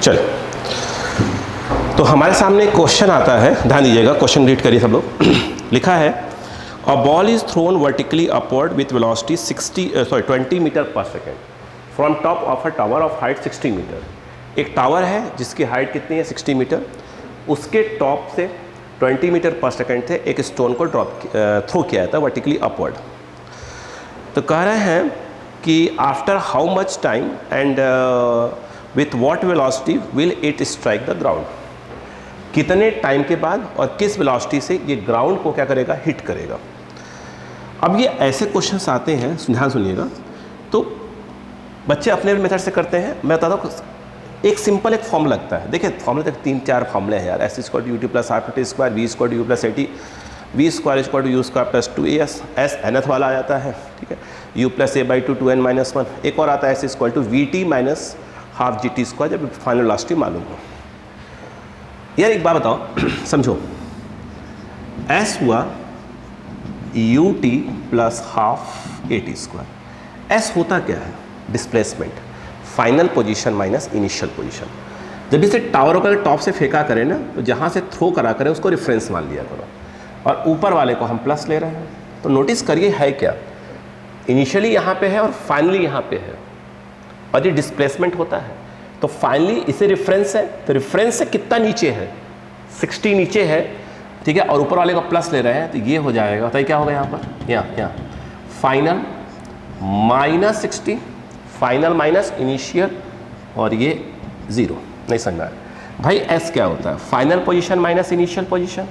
चलो, तो हमारे सामने एक क्वेश्चन आता है, ध्यान दीजिएगा, क्वेश्चन रीड करिए सब लोग। लिखा है a ball is thrown vertically upward with velocity 20 meter पर second from top of a tower of height 60 meter. एक टावर है जिसकी हाइट कितनी है 60 मीटर, उसके टॉप से 20 मीटर पर सेकेंड थे एक स्टोन को थ्रो किया था वर्टिकली अपवर्ड। तो कह रहे हैं कि after how much time and with what velocity will it strike the ground. कितने टाइम के बाद और किस वेलोसिटी से ये ग्राउंड को क्या करेगा, हिट करेगा। अब ये ऐसे क्वेश्चंस आते हैं, ध्यान सुनिएगा, तो बच्चे अपने मेथड से करते हैं। मैं बताता हूँ, एक सिंपल एक फॉर्मूला लगता है। देखिए फॉर्मूले तक 3-4 फॉर्मूले हैं यार। S square U T plus half T square, V square U plus 80, V square square U square plus 2as, S nth वाला आ जाता है, ठीक है, U plus a by 2 2n minus 1। एक और आता है S square two V T minus half G T square, जब फाइनल वेलोसिटी मालूम हो। यार एक बात बताओ, समझो, एस हुआ U T plus half A T square. S होता क्या है, displacement, final position minus initial position. जब इसे टावर का टॉप से फेंका करें ना, तो जहाँ से थ्रो करा करें उसको रेफरेंस मान लिया करो, और ऊपर वाले को हम प्लस ले रहे हैं। तो नोटिस करिए है क्या, इनिशियली यहाँ पे है और फाइनली यहाँ पे है, और ये डिस्प्लेसमेंट होता है। तो फाइनली इसे रेफरेंस है, तो रेफरेंस से कितना नीचे है, 60 नीचे है, ठीक है, और ऊपर वाले को प्लस ले रहे हैं, तो ये हो जाएगा। तो ये क्या होगा यहाँ पर, यहाँ final minus 60, final minus initial, और ये 0। नहीं समझ आया भाई। एस क्या होता है, final position minus initial position,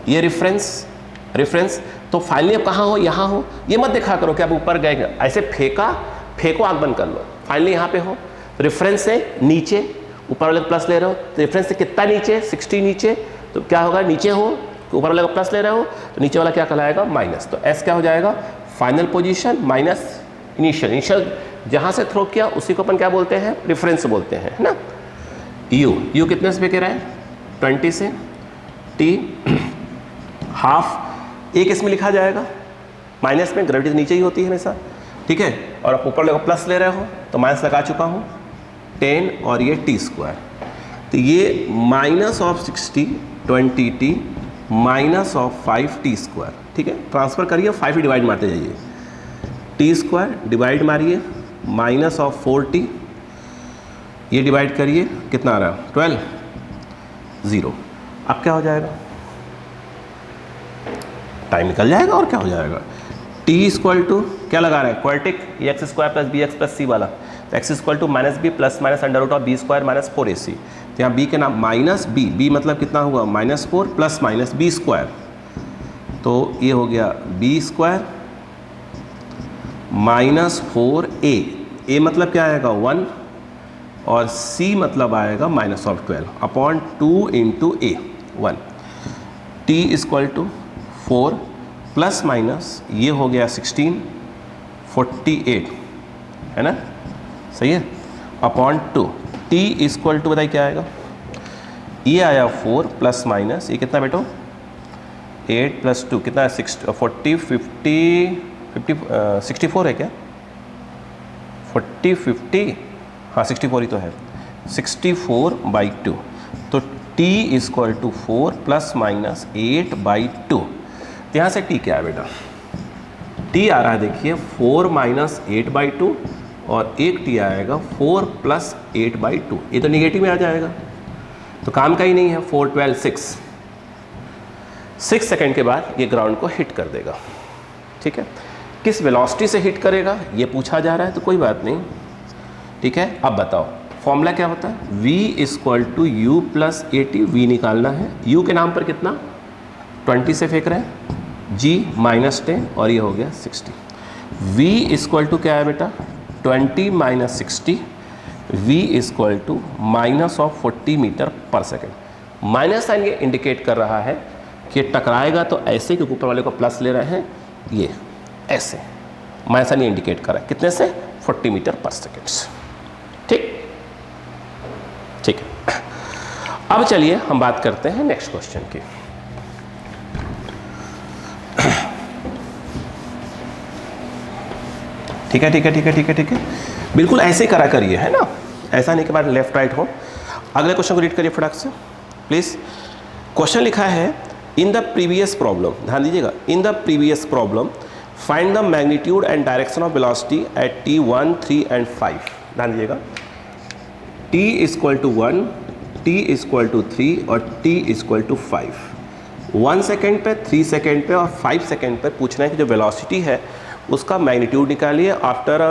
ये रेफरेंस। तो फाइनली अब कहाँ हो, यहाँ हो। ये मत देखा करो कि आप ऊपर गए, ऐसे फेंको आग बंद कर लो, फाइनली यहाँ पे हो। रेफरेंस से नीचे, ऊपर वाले को प्लस ले रहे हो, तो रेफरेंस से कितना नीचे, 60 नीचे, तो क्या होगा, नीचे हो तो ऊपर वाले को प्लस ले रहे हो, तो नीचे वाला क्या कहलाएगा, माइनस। तो एस क्या हो जाएगा, फाइनल पोजीशन माइनस इनिशियल जहाँ से थ्रो किया उसी को अपन क्या बोलते हैं, रेफरेंस बोलते हैं, है ना। यू कितने से कह रहे हैं, 20 से, टी हाफ, एक इसमें लिखा जाएगा, माइनस में ग्रेविटी नीचे ही होती है हमेशा, ठीक है, और आप ऊपर लोग प्लस ले रहे हो तो माइनस लगा चुका हूँ, 10, और ये टी स्क्वायर। तो ये minus of 60 20t minus of 5t square, ठीक है, ट्रांसफर करिए, 5 डिवाइड मारते जाइए, टी स्क्वायर डिवाइड मारिए, माइनस ऑफ 4t, ये डिवाइड करिए, कितना आ रहा है 12, 0। अब क्या हो जाएगा, टाइम निकल जाएगा और क्या हो जाएगा, t इक्वल टू क्या लगा रहे हैं, quadratic, x square plus b x plus c वाला, तो x equal to minus b plus minus under root of b square minus 4ac। तो यहाँ बी के नाम माइनस बी मतलब कितना हुआ, -4 प्लस माइनस बी स्क्वायर, तो ये हो गया बी स्क्वायर माइनस 4a मतलब क्या आएगा 1, और c मतलब आएगा minus of 12 upon 2 into a 1। t equal to 4 plus minus ये हो गया 16 48, है ना, सही है, अपॉन 2। t इक्वल टू बताइए क्या आएगा, ये आया 4 प्लस माइनस ये कितना बेटो 8 प्लस 2 कितना है 64 है क्या, 40 हाँ 64 ही तो है, 64/2। तो t equal to 4 plus minus 8/2। तो यहाँ से t क्या है बेटा, t आ रहा है देखिए 4 माइनस 8/2, और एक t आएगा 4 प्लस 8/2, ये तो निगेटिव में आ जाएगा, तो काम का ही नहीं है। 4 12 6 सेकेंड के बाद ये ग्राउंड को हिट कर देगा, ठीक है। किस वेलोसिटी से हिट करेगा ये पूछा जा रहा है, तो कोई बात नहीं, ठीक है। अब बताओ फॉर्मूला क्या होता है, v equal to U plus A T, we निकालना है, u के नाम पर कितना 20 से फेंक रहे हैं, g -10, और ये हो गया 60। v इक्वल टू क्या है बेटा 20 minus 60, v equal to minus of 40 metre पर सेकेंड। माइनस साइन ये इंडिकेट कर रहा है कि टकराएगा तो ऐसे, क्योंकि ऊपर वाले को प्लस ले रहे हैं, ये ऐसे माइनस साइन ये इंडिकेट कर रहा है, कितने से 40 मीटर पर सेकेंड, ठीक है। अब चलिए हम बात करते हैं नेक्स्ट क्वेश्चन की। ठीक है, बिल्कुल ऐसे करा करिए, है ना, ऐसा नहीं कि बाद लेफ्ट राइट हो। अगले क्वेश्चन को रीड करिए फटाक से प्लीज। क्वेश्चन लिखा है इन द प्रीवियस प्रॉब्लम, ध्यान दीजिएगा, in the previous problem find the magnitude and direction of velocity at t 1, 3 and 5। ध्यान दीजिएगा, t equal to 1, t equal to 3 और t इक्वल टू 5। 1 सेकेंड पे, 3 सेकेंड पे और 5 सेकेंड पे पूछना है कि जो वेलोसिटी है उसका मैग्नीट्यूड निकालिए। After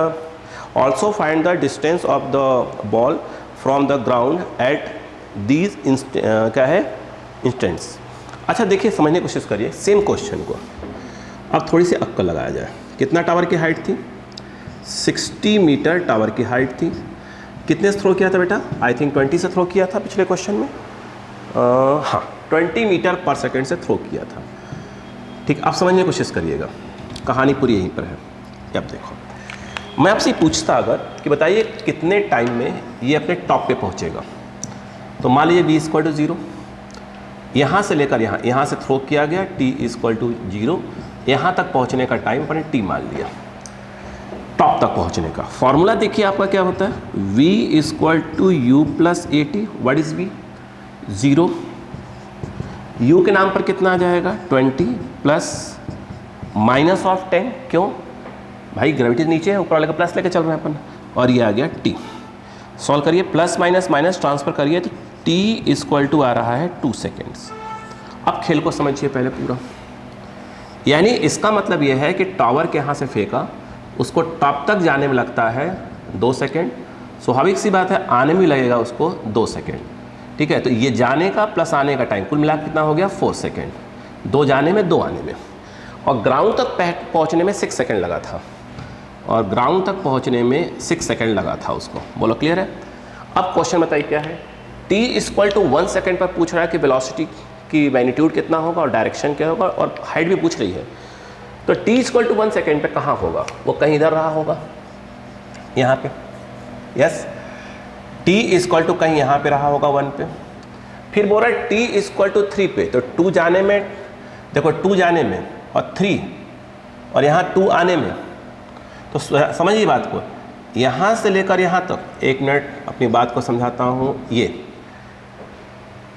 also find the distance of the ball from the ground at these क्या है इंस्टेंट्स। अच्छा देखिए, समझने की कोशिश करिए सेम क्वेश्चन को, अब थोड़ी सी अक्कल लगाया जाए। कितना टावर की हाइट थी? 60 मीटर टावर की हाइट थी। कितने से थ्रो किया था बेटा? आई थिंक 20 से थ्रो किया था पिछले क्वेश्चन में। हाँ, 20 मीटर पर सेकेंड से थ्रो किया था। ठीक, आप समझने की कोशिश करिएगा, कहानी पूरी यहीं पर है। अब देखो, मैं आपसे पूछता अगर कि बताइए कितने टाइम में ये अपने टॉप पे पहुंचेगा, तो मान लीजिए v इक्वल टू 0, यहाँ से लेकर यहाँ से थ्रो किया गया, t इक्वल टू 0, यहाँ तक पहुँचने का टाइम अपने t मान लिया। टॉप तक पहुँचने का फॉर्मूला देखिए आपका क्या होता है, v equal to u plus A T. What is v? 0। u के नाम पर कितना आ जाएगा? 20 प्लस माइनस ऑफ 10। क्यों भाई? ग्रेविटी नीचे है, ऊपर वाले का प्लस लेके चल रहे हैं अपन, और ये आ गया t। सॉल्व करिए, प्लस माइनस माइनस ट्रांसफर करिए, तो t इक्वल टू आ रहा है 2 सेकेंड्स। अब खेल को समझिए पहले पूरा, यानी इसका मतलब यह है कि टावर के यहाँ से फेंका, उसको टॉप तक जाने में लगता है 2 सेकेंड। स्वाभाविक सी बात है आने में लगेगा उसको 2 सेकेंड। ठीक है, तो ये जाने का प्लस आने का टाइम कुल मिला कितना हो गया? 4 सेकेंड। 2 जाने में 2 आने में, और ग्राउंड तक पहुँचने में 6 सेकेंड लगा था, और ग्राउंड तक पहुँचने में 6 सेकेंड लगा था उसको। बोलो क्लियर है? अब क्वेश्चन बताइए क्या है। t इक्वल टू 1 सेकेंड पर पूछ रहा है कि वेलोसिटी की मैग्नीट्यूड कितना होगा और डायरेक्शन क्या होगा, और हाइट भी पूछ रही है। तो t इक्वल टू 1 सेकेंड पे कहाँ होगा? वो कहीं इधर रहा होगा, यहाँ पे। यस, t इक्वल टू कहीं यहाँ पे रहा होगा 1 पे। फिर बोल रहा है t इक्वल टू 3 पे, तो 2 जाने में, देखो 2 जाने में और 3, और यहाँ 2 आने में, तो समझिए बात को, यहाँ से लेकर यहाँ तक, 1 मिनट अपनी बात को समझाता हूँ। ये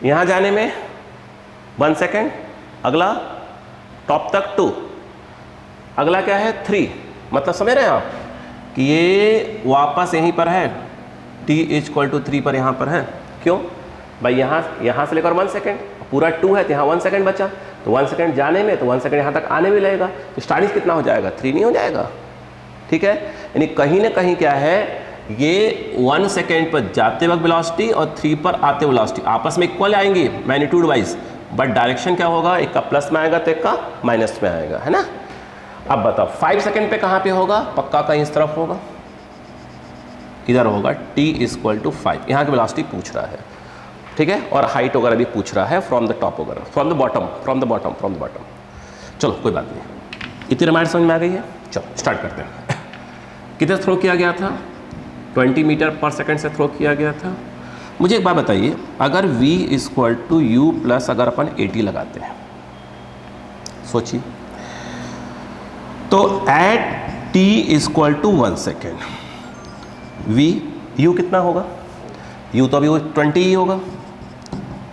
यहाँ जाने में 1 सेकेंड, अगला टॉप तक 2, अगला क्या है 3। मतलब समझ रहे हैं आप कि ये वापस यहीं पर है, t इक्वल टू 3 पर यहाँ पर है। क्यों भाई? यहाँ से लेकर 1 सेकेंड, पूरा 2 है तो यहाँ 1 सेकेंड बचा, तो 1 सेकेंड जाने में, तो 1 सेकेंड यहाँ तक आने में लगेगा, तो स्टार्टिंग कितना हो जाएगा? 3 नहीं हो जाएगा? ठीक है, यानी कहीं ना कहीं क्या है, ये 1 सेकेंड पर जाते वक्त वेलोसिटी और 3 पर आते वेलोसिटी आपस में इक्वल आएंगी मैग्नीट्यूड वाइज, बट डायरेक्शन क्या होगा? एक का प्लस में आएगा तो एक का माइनस में आएगा, है ना। अब बताओ 5 सेकेंड पे कहाँ पे होगा? पक्का कहीं इस तरफ होगा, इधर होगा। t इक्वल टू 5, यहाँ की वेलोसिटी पूछ रहा है। ठीक है, और हाइट वगैरह भी पूछ रहा है, फ्रॉम द टॉप वगैरह, from the bottom, from the bottom, from the bottom. चलो कोई बात नहीं, इतनी रामायण समझ में आ गई है। चलो स्टार्ट करते हैं। किधर थ्रो किया गया था? 20 मीटर पर सेकेंड से थ्रो किया गया था। मुझे एक बात बताइए, अगर v equal to U plus अगर अपन 80 लगाते हैं, सोचिए, तो at t equal to 1 second v, u कितना होगा? u तो अभी वो 20 ही होगा,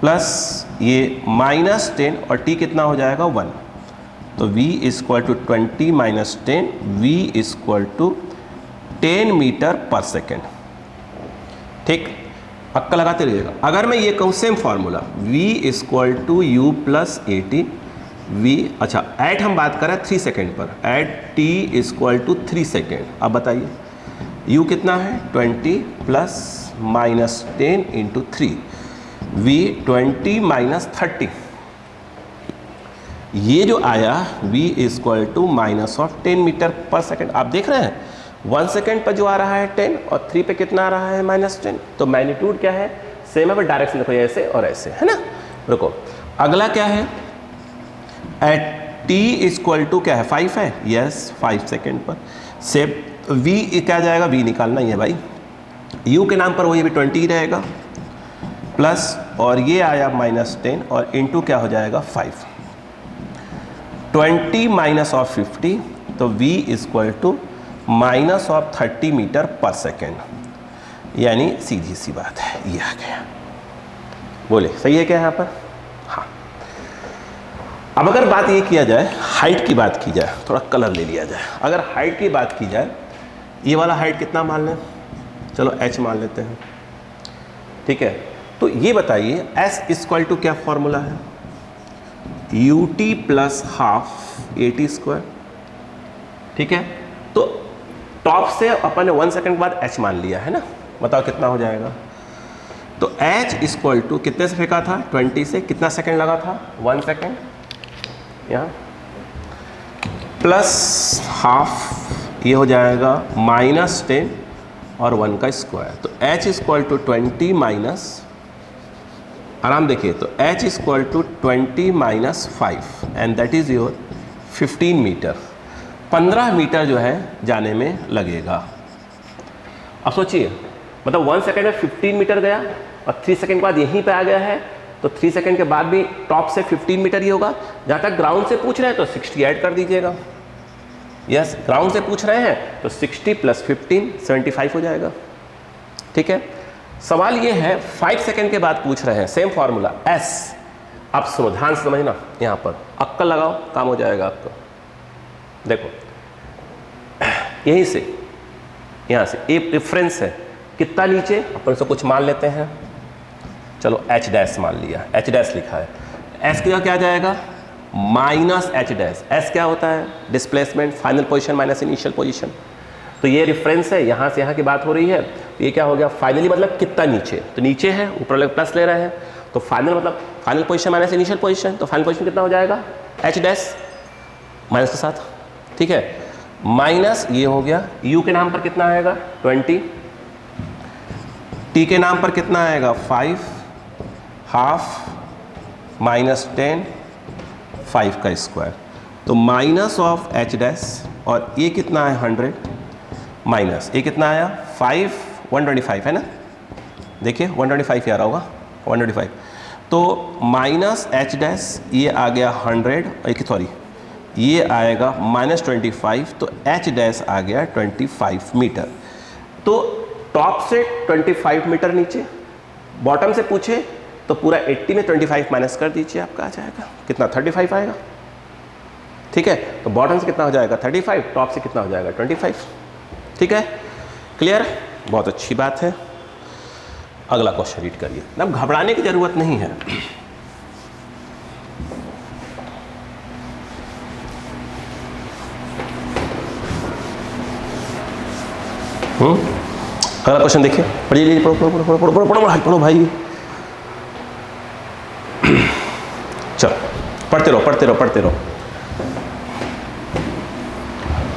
प्लस ये -10, और t कितना हो जाएगा? 1। तो v equal to 20 minus 10, v equal to 10 metre पर सेकेंड। ठीक, अक्का लगाते रहिएगा। अगर मैं ये कहूँ same formula, v equal to U plus 80, v, अच्छा एट हम बात करें 3 सेकेंड पर, at t equal to 3 second. अब बताइए u कितना है? 20 plus minus 10 into 3, v 20 minus 30, ये जो आया v equal to minus of 10 metre पर सेकेंड। आप देख रहे हैं 1 सेकेंड पर जो आ रहा है 10, और 3 पे कितना आ रहा है? -10। तो मैग्नीट्यूड क्या है? सेम है, बट डायरेक्शन देखो ऐसे और ऐसे, है ना। रुको, अगला क्या है? एट t इक्वल टू क्या है? 5 है। यस, 5 सेकेंड पर। सेम v क्या जाएगा? v निकालना ही है भाई। u के नाम पर वही भी 20 ही रहेगा, प्लस और ये आया -10, और इंटू क्या हो जाएगा? 5। 20 माइनस ऑफ 50, तो v equal to minus of 30 metre पर सेकेंड, यानी सीधी सी बात है, ये आ गया। बोले सही है क्या यहाँ पर? हाँ। अब अगर बात ये किया जाए, हाइट की बात की जाए, थोड़ा कलर ले लिया जाए, अगर हाइट की बात की जाए, ये वाला हाइट कितना मान लें? चलो h मान लेते हैं, ठीक है। तो ये बताइए s इक्वल टू क्या फॉर्मूला है? ut plus half AT square, ठीक है। तो टॉप से अपन ने 1 सेकंड के बाद h मान लिया है ना, बताओ कितना हो जाएगा? तो h इक्वल टू कितने से फेंका था? 20 से, कितना सेकंड लगा था? 1 सेकंड, यहाँ प्लस हाफ, ये हो जाएगा -10 और 1 का स्क्वायर। तो h इक्वल टू 20 माइनस, आराम देखिए, तो h equal to 20 minus 5 and that is your 15 metre. 15 metre जो है जाने में लगेगा। अब सोचिए, मतलब 1 सेकंड में 15 मीटर गया और 3 सेकंड के बाद यहीं पे आ गया है, तो 3 सेकंड के बाद भी टॉप से 15 मीटर ही होगा। जहाँ तक ग्राउंड से पूछ रहे हैं तो 60 ऐड कर दीजिएगा। यस, ग्राउंड से पूछ रहे हैं तो 60 प्लस 15 75 हो जाएगा, ठीक है। सवाल ये है 5 सेकंड के बाद पूछ रहे हैं, सेम फॉर्मूला s। अब सुनो, ध्यान से समझना, यहाँ पर अक्कल लगाओ, काम हो जाएगा आपको। देखो यहीं से, यहाँ से एक रेफरेंस है, कितना नीचे, अपन इसको कुछ मान लेते हैं, चलो h डैश मान लिया, h डैश लिखा है, s का क्या जाएगा? Minus h dash. s क्या होता है? Displacement, final position minus initial position. तो ये रेफरेंस है, यहाँ से यहाँ की बात हो रही है, तो ये क्या हो गया? फाइनली मतलब कितना नीचे, तो नीचे है, ऊपर वाले प्लस ले रहे हैं, तो फाइनल मतलब final position minus initial position, तो फाइनल पोजीशन कितना हो जाएगा? h डैश माइनस के साथ, ठीक है। माइनस ये हो गया, u के नाम पर कितना आएगा? 20, t के नाम पर कितना आएगा? 5, हाफ माइनस 10, 5 का स्क्वायर, तो माइनस ऑफ h डैश, और ये कितना है? 100 माइनस ये कितना आया? 5, 125 है ना, देखिए 125 आ रहा होगा, 125, तो माइनस h डैश, ये आ गया 100, सॉरी ये आएगा -25, तो h डैश आ गया 25 मीटर। तो टॉप से 25 मीटर नीचे, बॉटम से पूछे तो पूरा 80 में 25 माइनस कर दीजिए, आपका आ जाएगा कितना? 35 आएगा, ठीक है। तो बॉटम से कितना हो जाएगा? 35, टॉप से कितना हो जाएगा? 25, ठीक है। क्लियर? बहुत अच्छी बात है। अगला क्वेश्चन रीड करिए, अब घबराने की जरूरत नहीं है। अगला क्वेश्चन देखिए, पढ़िए, पढ़ो पढ़ो पढ़ो पढ़ो पढ़ो पढ़ो पढ़ो भाई, चलो पढ़ते रहो पढ़ते रहो पढ़ते रहो।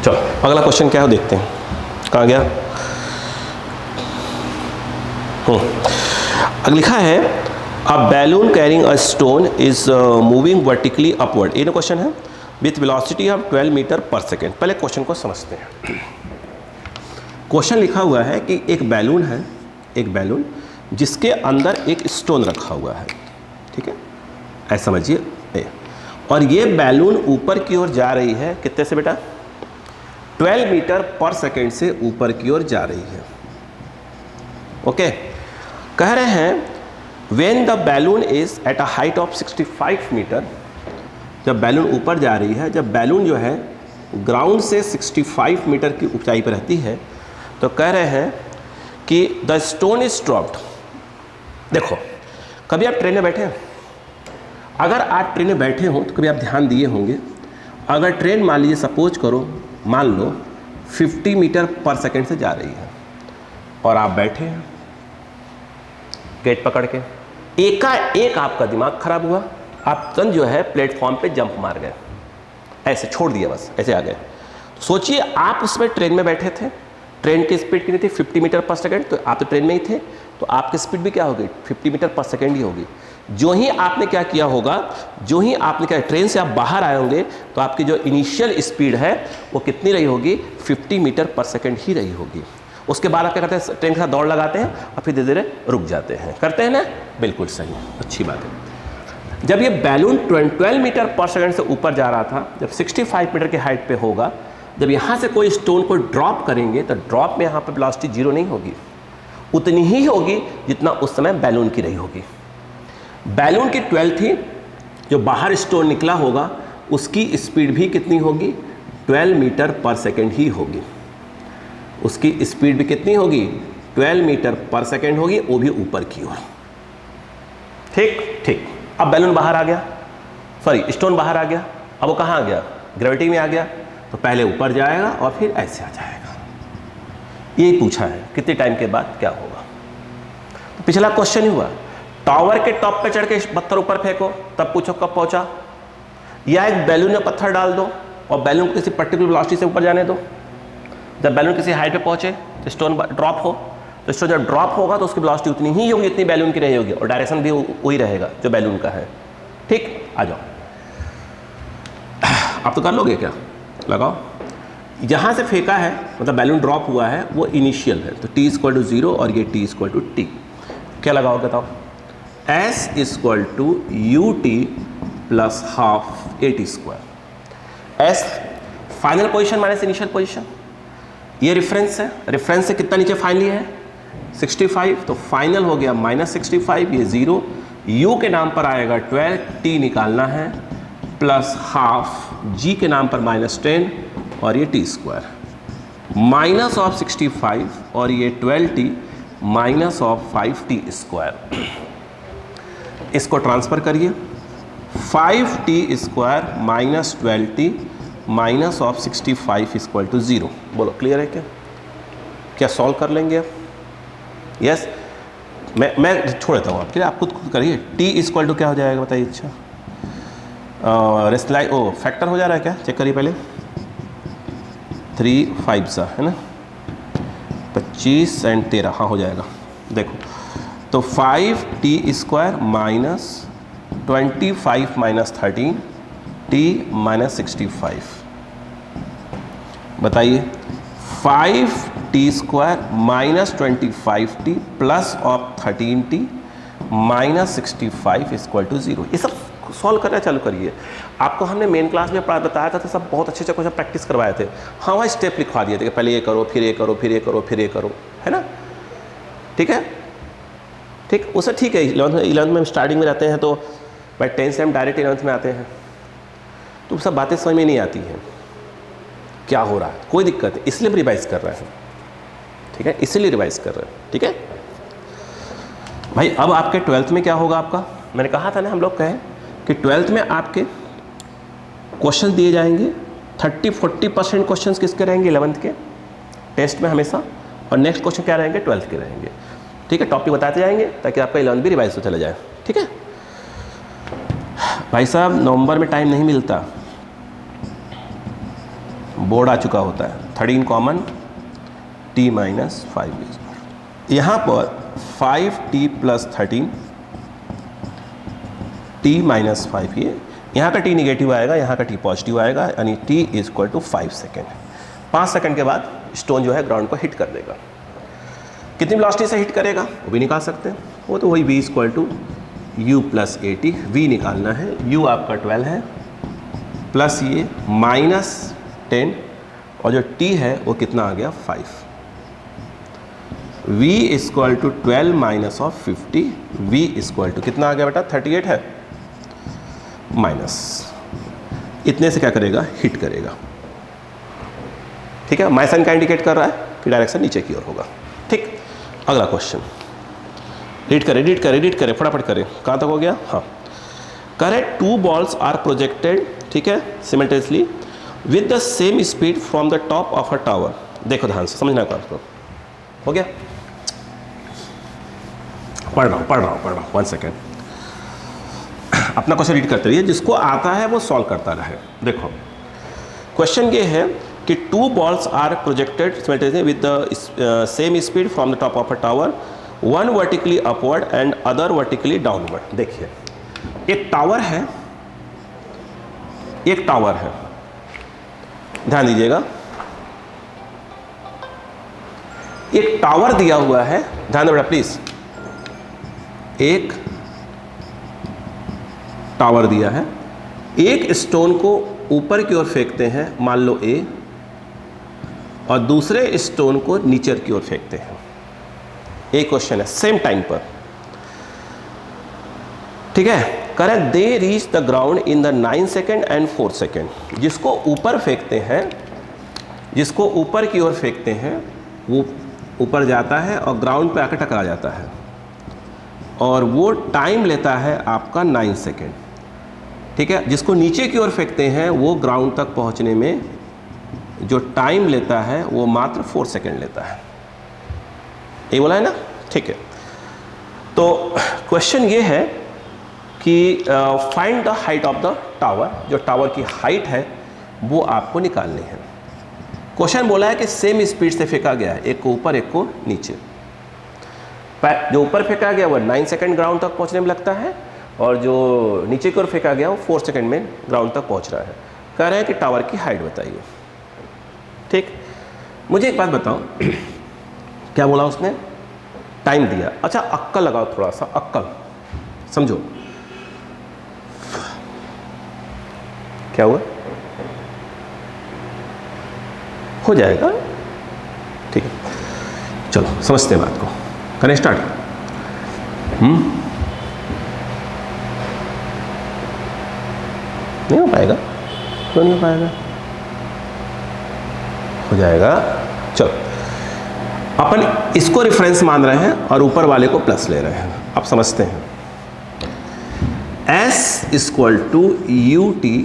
चलो अगला क्वेश्चन क्या है देखते हैं, कहाँ गया? लिखा है a balloon carrying a stone is moving vertically upward. ये क्वेश्चन है विथ वेलोसिटी ऑफ 12 मीटर पर सेकेंड। पहले क्वेश्चन को समझते हैं। क्वेश्चन लिखा हुआ है कि एक बैलून है, एक बैलून जिसके अंदर एक स्टोन रखा हुआ है, ठीक है, ऐसा समझिए। और ये बैलून ऊपर की ओर जा रही है, कितने से बेटा? 12 मीटर पर सेकेंड से ऊपर की ओर जा रही है। ओके, कह रहे हैं when the balloon is at a height of 65 metre, जब बैलून ऊपर जा रही है, जब बैलून जो है ग्राउंड से 65 मीटर की ऊंचाई पर रहती है, तो कह रहे हैं कि द स्टोन इज ड्रॉप्ड। देखो, कभी आप ट्रेन में बैठे हैं? अगर आप ट्रेन में बैठे हो तो कभी आप ध्यान दिए होंगे, अगर ट्रेन मान लीजिए सपोज करो, मान लो 50 मीटर पर सेकेंड से जा रही है और आप बैठे हैं गेट पकड़ के, एकाएक आपका दिमाग खराब हुआ, आप तुरंत जो है प्लेटफॉर्म पे जंप मार गए, ऐसे छोड़ दिया, बस ऐसे आ गए। सोचिए आप उसमें ट्रेन में बैठे थे, ट्रेन की स्पीड कितनी थी? 50 मीटर पर सेकेंड, तो आप तो ट्रेन में ही थे, तो आपकी स्पीड भी क्या होगी? 50 मीटर पर सेकेंड ही होगी। जो ही आपने क्या किया होगा, जो ही आपने क्या, ट्रेन से आप बाहर आए होंगे, तो आपकी जो इनिशियल स्पीड है वो कितनी रही होगी? 50 मीटर पर सेकेंड ही रही होगी। उसके बाद आप क्या करते हैं? ट्रेन के साथ दौड़ लगाते हैं और फिर धीरे धीरे रुक जाते हैं, करते हैं ना? बिल्कुल सही, अच्छी बात है। जब ये बैलून 12 मीटर पर सेकेंड से ऊपर जा रहा था, जब 65 मीटर की हाइट पे होगा, जब यहाँ से कोई स्टोन को ड्रॉप करेंगे तो ड्रॉप में यहाँ पर वेलोसिटी 0 नहीं होगी, उतनी ही होगी जितना उस समय बैलून की रही होगी। बैलून की 12 थी, जो बाहर स्टोन निकला होगा उसकी स्पीड भी कितनी होगी, 12 मीटर पर सेकेंड ही होगी। उसकी स्पीड भी कितनी होगी, 12 मीटर पर सेकेंड होगी, वो भी ऊपर की ओर। ठीक ठीक। अब बैलून बाहर आ गया, सॉरी स्टोन बाहर आ गया, अब वो कहाँ आ गया, ग्रेविटी में आ गया, तो पहले ऊपर जाएगा और फिर ऐसे आ जाएगा। यही पूछा है कितने टाइम के बाद क्या होगा। तो पिछला क्वेश्चन ही हुआ, टावर के टॉप पे चढ़ के पत्थर ऊपर फेंको, तब पूछो कब पहुंचा, या एक बैलून में पत्थर डाल दो और बैलून को किसी पर्टिकुलर वेलोसिटी से ऊपर जाने दो। जब बैलून किसी हाइट पे पहुंचे तो स्टोन ड्रॉप हो, तो स्टोन जब ड्रॉप होगा तो उसकी वेलोसिटी उतनी ही होगी जितनी बैलून की रही होगी, और डायरेक्शन भी वही रहेगा जो बैलून का है। ठीक, आ जाओ। आप तो कर लोगे क्या, लगाओ। यहाँ से फेंका है मतलब बैलून ड्रॉप हुआ है, वो इनिशियल है, तो t इक्वल टू 0 और ये t इक्वल टू टी। क्या लगाओ बताओ, s equal to U T plus half A T square. s final position minus initial position, ये रेफरेंस है, रेफरेंस से कितना नीचे फाइनली है 65, तो फाइनल हो गया -65, ये 0, u के नाम पर आएगा 12, t निकालना है, प्लस हाफ g के नाम पर -10 और ये टी स्क्वायर, माइनस ऑफ 65 और ये 12t minus of 5t square. इसको ट्रांसफर करिए, 5t square minus 12t minus of 65 equal to 0। बोलो क्लियर है क्या, क्या सॉल्व कर लेंगे आप? यस, मैं छोड़ देता हूँ आपके लिए, आप खुद करिए। t इक्वल टू क्या हो जाएगा बताइए। अच्छा रेस्टलाई ओ फैक्टर हो जा रहा है क्या, चेक करिए पहले। 3 5 सा है ना, 25 एंड 13, हाँ हो जाएगा। देखो तो 5t square minus 25 minus 13 t minus 65, बताइए 5t square minus 25t plus of 13t minus 65 equal to 0। ये सब सॉल्व करना चालू करिए। आपको हमने मेन क्लास में बताया था तो सब बहुत अच्छे क्वेश्चन प्रैक्टिस करवाए थे। हाँ वहाँ स्टेप लिखवा दिए थे कि पहले ये करो, फिर ये करो, फिर ये करो, फिर ये करो, है ना। ठीक है, ठीक, उससे ठीक है। 11th में हम स्टार्टिंग में रहते हैं तो बाई 10 से हम डायरेक्ट 11th में आते हैं, तो सब बातें समझ में नहीं आती हैं क्या हो रहा है, कोई दिक्कत है, इसलिए हम रिवाइज कर रहे हैं। ठीक है, इसीलिए रिवाइज कर रहे हैं। ठीक है भाई, अब आपके 12th में क्या होगा आपका, मैंने कहा था ना, हम लोग कहें कि 12th में आपके क्वेश्चन दिए जाएंगे, 30-40% क्वेश्चन किसके रहेंगे 11th के टेस्ट में हमेशा, और नेक्स्ट क्वेश्चन क्या रहेंगे 12th के रहेंगे। ठीक है, टॉपिक बताते जाएंगे ताकि आपका 11th भी रिवाइज हो चला जाए। ठीक है भाई साहब, नवंबर में टाइम नहीं मिलता, बोर्ड आ चुका होता है। 13 कॉमन, t माइनस 5, यहाँ पर 5t प्लस 13 t माइनस 5, ये यहाँ का t निगेटिव आएगा, यहाँ का t पॉजिटिव आएगा, यानी t is equal to 5 second. 5 second के बाद स्टोन जो है ग्राउंड को हिट कर देगा। कितनी वेलोसिटी से हिट करेगा वो भी निकाल सकते हैं, वो तो वही v equal to u plus A T. We निकालना है, u आपका 12 है, प्लस ये -10 और जो t है वो कितना आ गया 5। v equal to 12 minus of 50, v equal to कितना आ गया बेटा 38 है, माइनस इतने से क्या करेगा हिट करेगा। ठीक है, माई साइन का इंडिकेट कर रहा है कि डायरेक्शन नीचे की ओर होगा। ठीक, अगला क्वेश्चन रीड करें फटाफट करें। कहाँ तक हो गया, हाँ। करेक्ट 2 balls आर प्रोजेक्टेड, ठीक है, simultaneously with the same speed from the top of a tower. देखो ध्यान से समझना का हो गया, पढ़ रहा हूँ 1 सेकेंड। अपना क्वेश्चन रीड करते रहिए, जिसको आता है वो सॉल्व करता रहे। देखो क्वेश्चन ये है कि 2 balls are projected simultaneously with the same speed from the top of a tower, one vertically upward and other vertically downward. देखिए एक टावर है, ध्यान दीजिएगा, एक टावर दिया हुआ है, ध्यान देना प्लीज। एक टावर दिया है, एक स्टोन को ऊपर की ओर फेंकते हैं, मान लो A, और दूसरे स्टोन को नीचे की ओर फेंकते हैं। एक क्वेश्चन है सेम टाइम पर। ठीक है, करें they reach the ground in the 9 second and 4 second. जिसको ऊपर फेंकते हैं, जिसको ऊपर की ओर फेंकते हैं वो ऊपर जाता है और ग्राउंड पे आकर टकरा जाता है, और वो टाइम लेता है आपका 9 सेकेंड। ठीक है, जिसको नीचे की ओर फेंकते हैं वो ग्राउंड तक पहुंचने में जो टाइम लेता है वो मात्र 4 सेकेंड लेता है। ये बोला है ना, ठीक है। तो क्वेश्चन ये है कि find the height of the tower, जो टावर की हाइट है वो आपको निकालनी है। क्वेश्चन बोला है कि सेम स्पीड से फेंका गया है, एक को ऊपर एक को नीचे। जो ऊपर फेंका गया वो 9 सेकेंड ग्राउंड तक पहुंचने में लगता है, और जो नीचे की ओर फेंका गया वो 4 सेकेंड में ग्राउंड तक पहुंच रहा है। कह रहे हैं कि टावर की हाइट बताइए। ठीक, मुझे एक बात बताओ, क्या बोला उसने? टाइम दिया। अच्छा, अक्कल लगाओ, थोड़ा सा अक्कल समझो। क्या हुआ? हो जाएगा, ठीक है। चलो समझते हैं बात को, करें स्टार्ट। नहीं हो पाएगा? क्यों नहीं हो पाएगा? हो जाएगा। चलो, अपन इसको रेफरेंस मान रहे हैं और ऊपर वाले को प्लस ले रहे हैं। अब समझते हैं। S equal to U T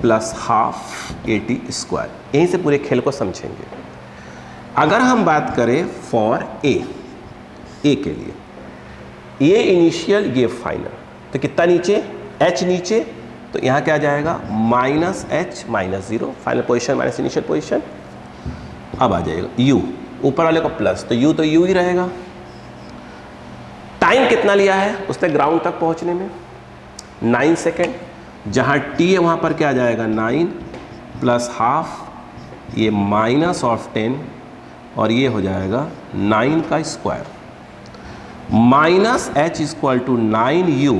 plus half A T square, यहीं से पूरे खेल को समझेंगे। अगर हम बात करें फॉर ए के लिए, ये इनिशियल ये फाइनल, तो कितना नीचे? h नीचे, तो यहाँ क्या आ जाएगा? Minus H minus 0, final position minus initial position. अब आ जाएगा u, ऊपर वाले को प्लस, तो u ही रहेगा। टाइम कितना लिया है उसने ग्राउंड तक पहुंचने में? 9 सेकेंड। जहाँ t है वहाँ पर क्या आ जाएगा? 9 प्लस हाफ, ये माइनस ऑफ 10, और ये हो जाएगा 9 का square. Minus h equal to 9u,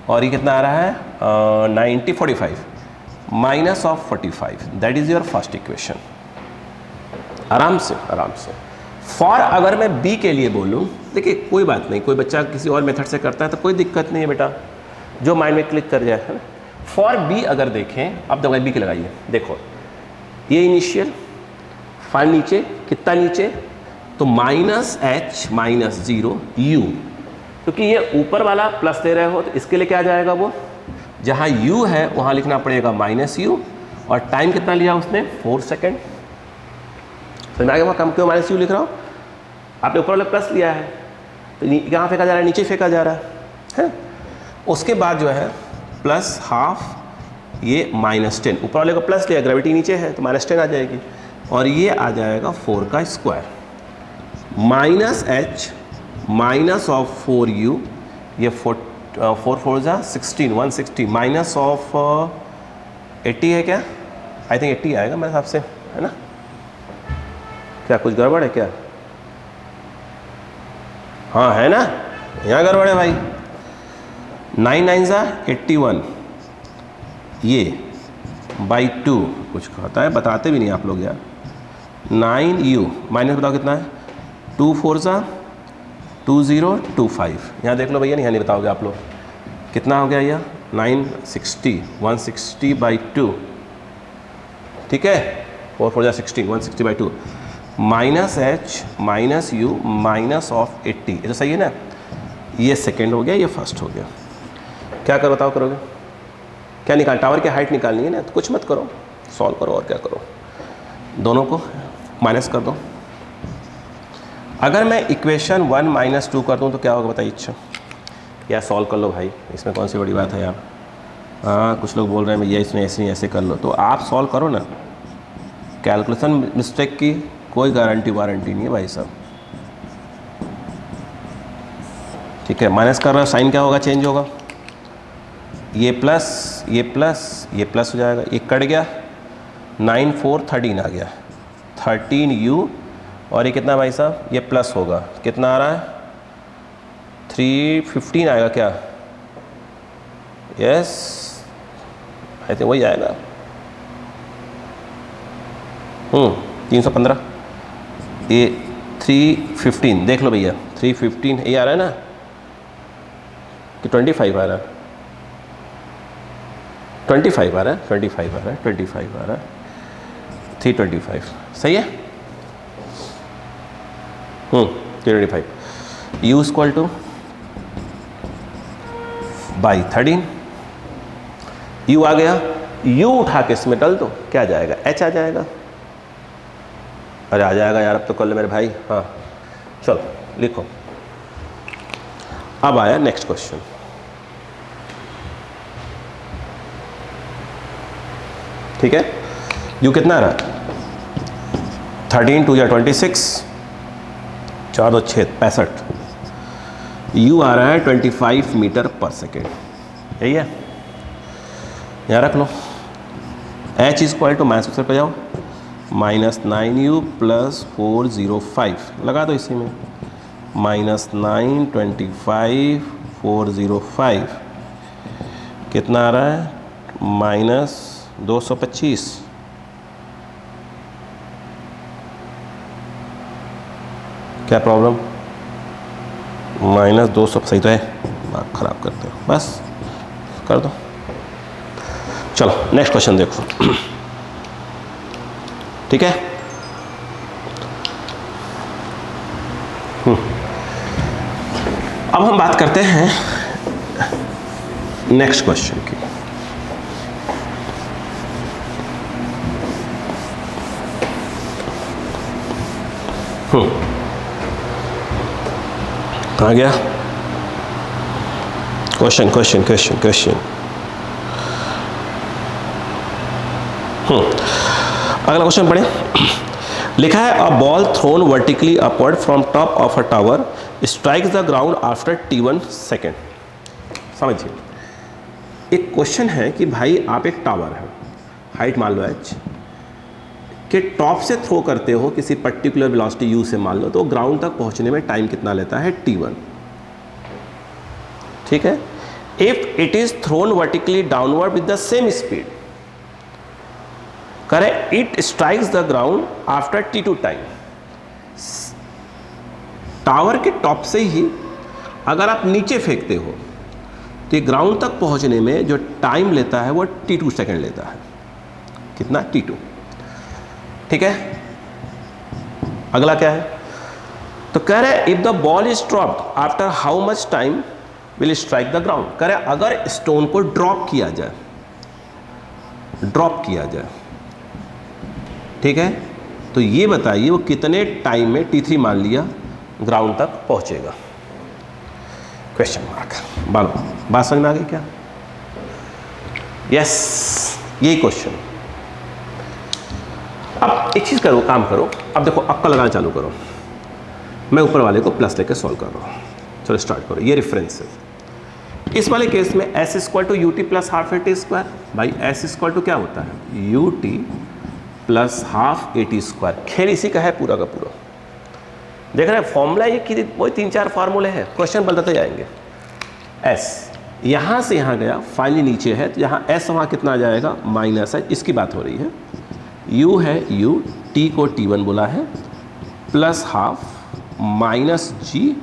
और ये कितना आ रहा है? 45 माइनस ऑफ 45, that is your first equation. आराम से आराम से। फॉर अगर मैं b के लिए बोलूँ, देखिए कोई बात नहीं, कोई बच्चा किसी और मेथड से करता है तो कोई दिक्कत नहीं है बेटा, जो माइंड में क्लिक कर जाए, है ना। फॉर b अगर देखें, अब दवाई b के लगाइए, देखो ये इनिशियल, फाइनल नीचे, कितना नीचे? तो माइनस एच माइनस 0 u, क्योंकि ये ऊपर वाला प्लस दे रहे हो तो इसके लिए क्या आ जाएगा? वो जहाँ u है वहाँ लिखना पड़ेगा माइनस u, और टाइम कितना लिया उसने? 4 सेकेंड। समझ में आ गया वहाँ कम क्यों माइनस u लिख रहा हूँ? आपने ऊपर वाला प्लस लिया है तो कहाँ फेंका जा रहा है? नीचे फेंका जा रहा है। उसके बाद जो है प्लस हाफ, ये माइनस 10, ऊपर वाले को प्लस लिया, ग्रेविटी नीचे है तो माइनस 10 आ जाएगी, और ये आ जाएगा 4 का square. Minus H minus of 4u, ये 4 4 जा 16, 160 माइनस ऑफ 80 है क्या? आई थिंक 80 आएगा मेरे हिसाब से, है ना। क्या कुछ गड़बड़ है क्या? हाँ है ना, यहाँ गड़बड़ है भाई। 9 9 जा 81, ये बाई 2 कुछ कहता है, बताते भी नहीं आप लोग यार। 9u माइनस बताओ कितना है? 2 4 जा 2025, यहाँ देख लो भैया, यहाँ नहीं बताओगे आप लोग। कितना हो गया यह? 960, 160 बाई 2, ठीक है। 4 4 जा 16, 160 by 2, minus H minus you minus of 80, ये तो सही है ना। ये सेकेंड हो गया, ये फर्स्ट हो गया। क्या करो बताओ, करोगे क्या? निकाल, टावर की हाइट निकालनी है ना, तो कुछ मत करो, सॉल्व करो, और क्या करो, दोनों को माइनस कर दो। अगर मैं इक्वेशन 1 माइनस 2 कर दूँ तो क्या होगा बताइए? इच्छा यार सॉल्व कर लो भाई, इसमें कौन सी बड़ी बात है यार। हाँ कुछ लोग बोल रहे हैं भैया इसमें ऐसे नहीं ऐसे कर लो, तो आप सॉल्व करो ना। कैलकुलेशन मिस्टेक की कोई गारंटी वारंटी नहीं है भाई साहब, ठीक है। माइनस कर रहा, साइन क्या होगा? चेंज होगा। ये प्लस ये प्लस ये प्लस हो जाएगा, ये कट गया, 9 4 13 आ गया, 13u, और ये कितना भाई साहब? ये प्लस होगा, कितना आ रहा है? 315 आएगा क्या? यस आई थिंक वही आएगा। 315, ये 315 देख लो भैया, 315 ये आ रहा है ना। कि 25 आ रहा है, 25 आ रहा है, 25 आ रहा है, 25 आ रहा है, 325 सही है। 325 u equal two by 13, u आ गया, u उठा के इसमें डाल दो, क्या जाएगा, h आ जाएगा। अरे आ जाएगा यार, अब तो कर ले मेरे भाई। हाँ चलो लिखो। अब आया नेक्स्ट क्वेश्चन। ठीक है, u कितना आ रहा है, 13 2 या 26, 4 2 6 65, u आ रहा है 25 मीटर पर सेकेंड, यही है, यहाँ रख लो। h इक्वल टू माइनस पर जाओ, -9u प्लस 405 लगा दो इसी में, -9 25 405 कितना आ रहा है, -225। क्या प्रॉब्लम, -200 सही तो है, दिमाग खराब करते हो, बस कर दो। चलो नेक्स्ट क्वेश्चन देखो। ठीक है, अब हम बात करते हैं नेक्स्ट क्वेश्चन की। कहाँ गया क्वेश्चन, क्वेश्चन क्वेश्चन क्वेश्चन। अगला क्वेश्चन पढ़े। लिखा है a ball throne vertically upward from top of a tower strikes the ground after t1 second. समझिए, एक क्वेश्चन है कि भाई आप एक टावर है, हाइट मान लो h के टॉप से थ्रो करते हो किसी पर्टिकुलर वेलोसिटी u से मान लो, तो ग्राउंड तक पहुंचने में टाइम कितना लेता है, t1। ठीक है, if it is thrown vertically downward with the same speed, करे it strikes the ground after t2 time. Tower के टॉप से ही अगर आप नीचे फेंकते हो तो ये ग्राउंड तक पहुंचने में जो टाइम लेता है वो t2 सेकेंड लेता है। कितना, t2। ठीक है, अगला क्या है, तो कह रहे if the ball is dropped after how much time will strike the ground. कह रहे अगर स्टोन को ड्रॉप किया जाए, ड्रॉप किया जाए, ठीक है, तो ये बताइए वो कितने टाइम में t3 मान लिया ग्राउंड तक पहुंचेगा। Question mark. बालो बात समझ में आ गई क्या? यस, यही क्वेश्चन। अब एक चीज करो, काम करो, अब देखो अक्का लगाना चालू करो। मैं ऊपर वाले को प्लस लेकर सॉल्व कर रहा हूँ। चलो स्टार्ट करो। ये रेफरेंस है। इस वाले केस में s equal to u t plus half a t square. भाई s इक्वल टू क्या होता है, u t plus half a t square. खेल इसी का है पूरा का पूरा। देख रहे हैं फॉर्मूला ये कि वही 3-4 फार्मूले हैं, क्वेश्चन बदलते जाएंगे। s यहाँ से यहाँ गया, फाइनली नीचे है, तो यहाँ s वहाँ कितना आ जाएगा, माइनस है, इसकी बात हो रही है। u है u, t को t1 बोला है, plus half minus g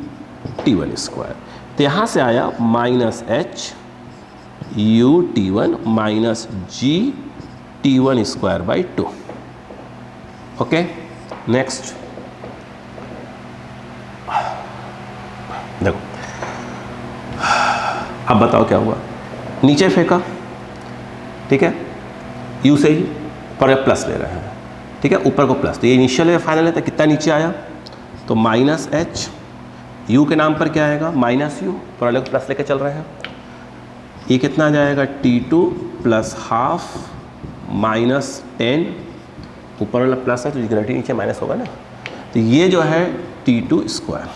t1 square. तो यहाँ से आया minus h u t1 minus g t1 square by 2। Okay, next देखो, अब बताओ क्या हुआ। नीचे फेंका, ठीक है, u से ही, पर प्लस ले रहे हैं, ठीक है, ऊपर को प्लस, तो ये इनिशियल है फाइनल है, तो कितना नीचे आया, तो माइनस h, u के नाम पर क्या आएगा, माइनस u, पर वाले को प्लस लेके चल रहे हैं। ये कितना आ जाएगा, t2 प्लस हाफ माइनस 10, ऊपर वाला प्लस है तो ग्रेविटी नीचे माइनस होगा ना, तो ये जो है t2 स्क्वायर।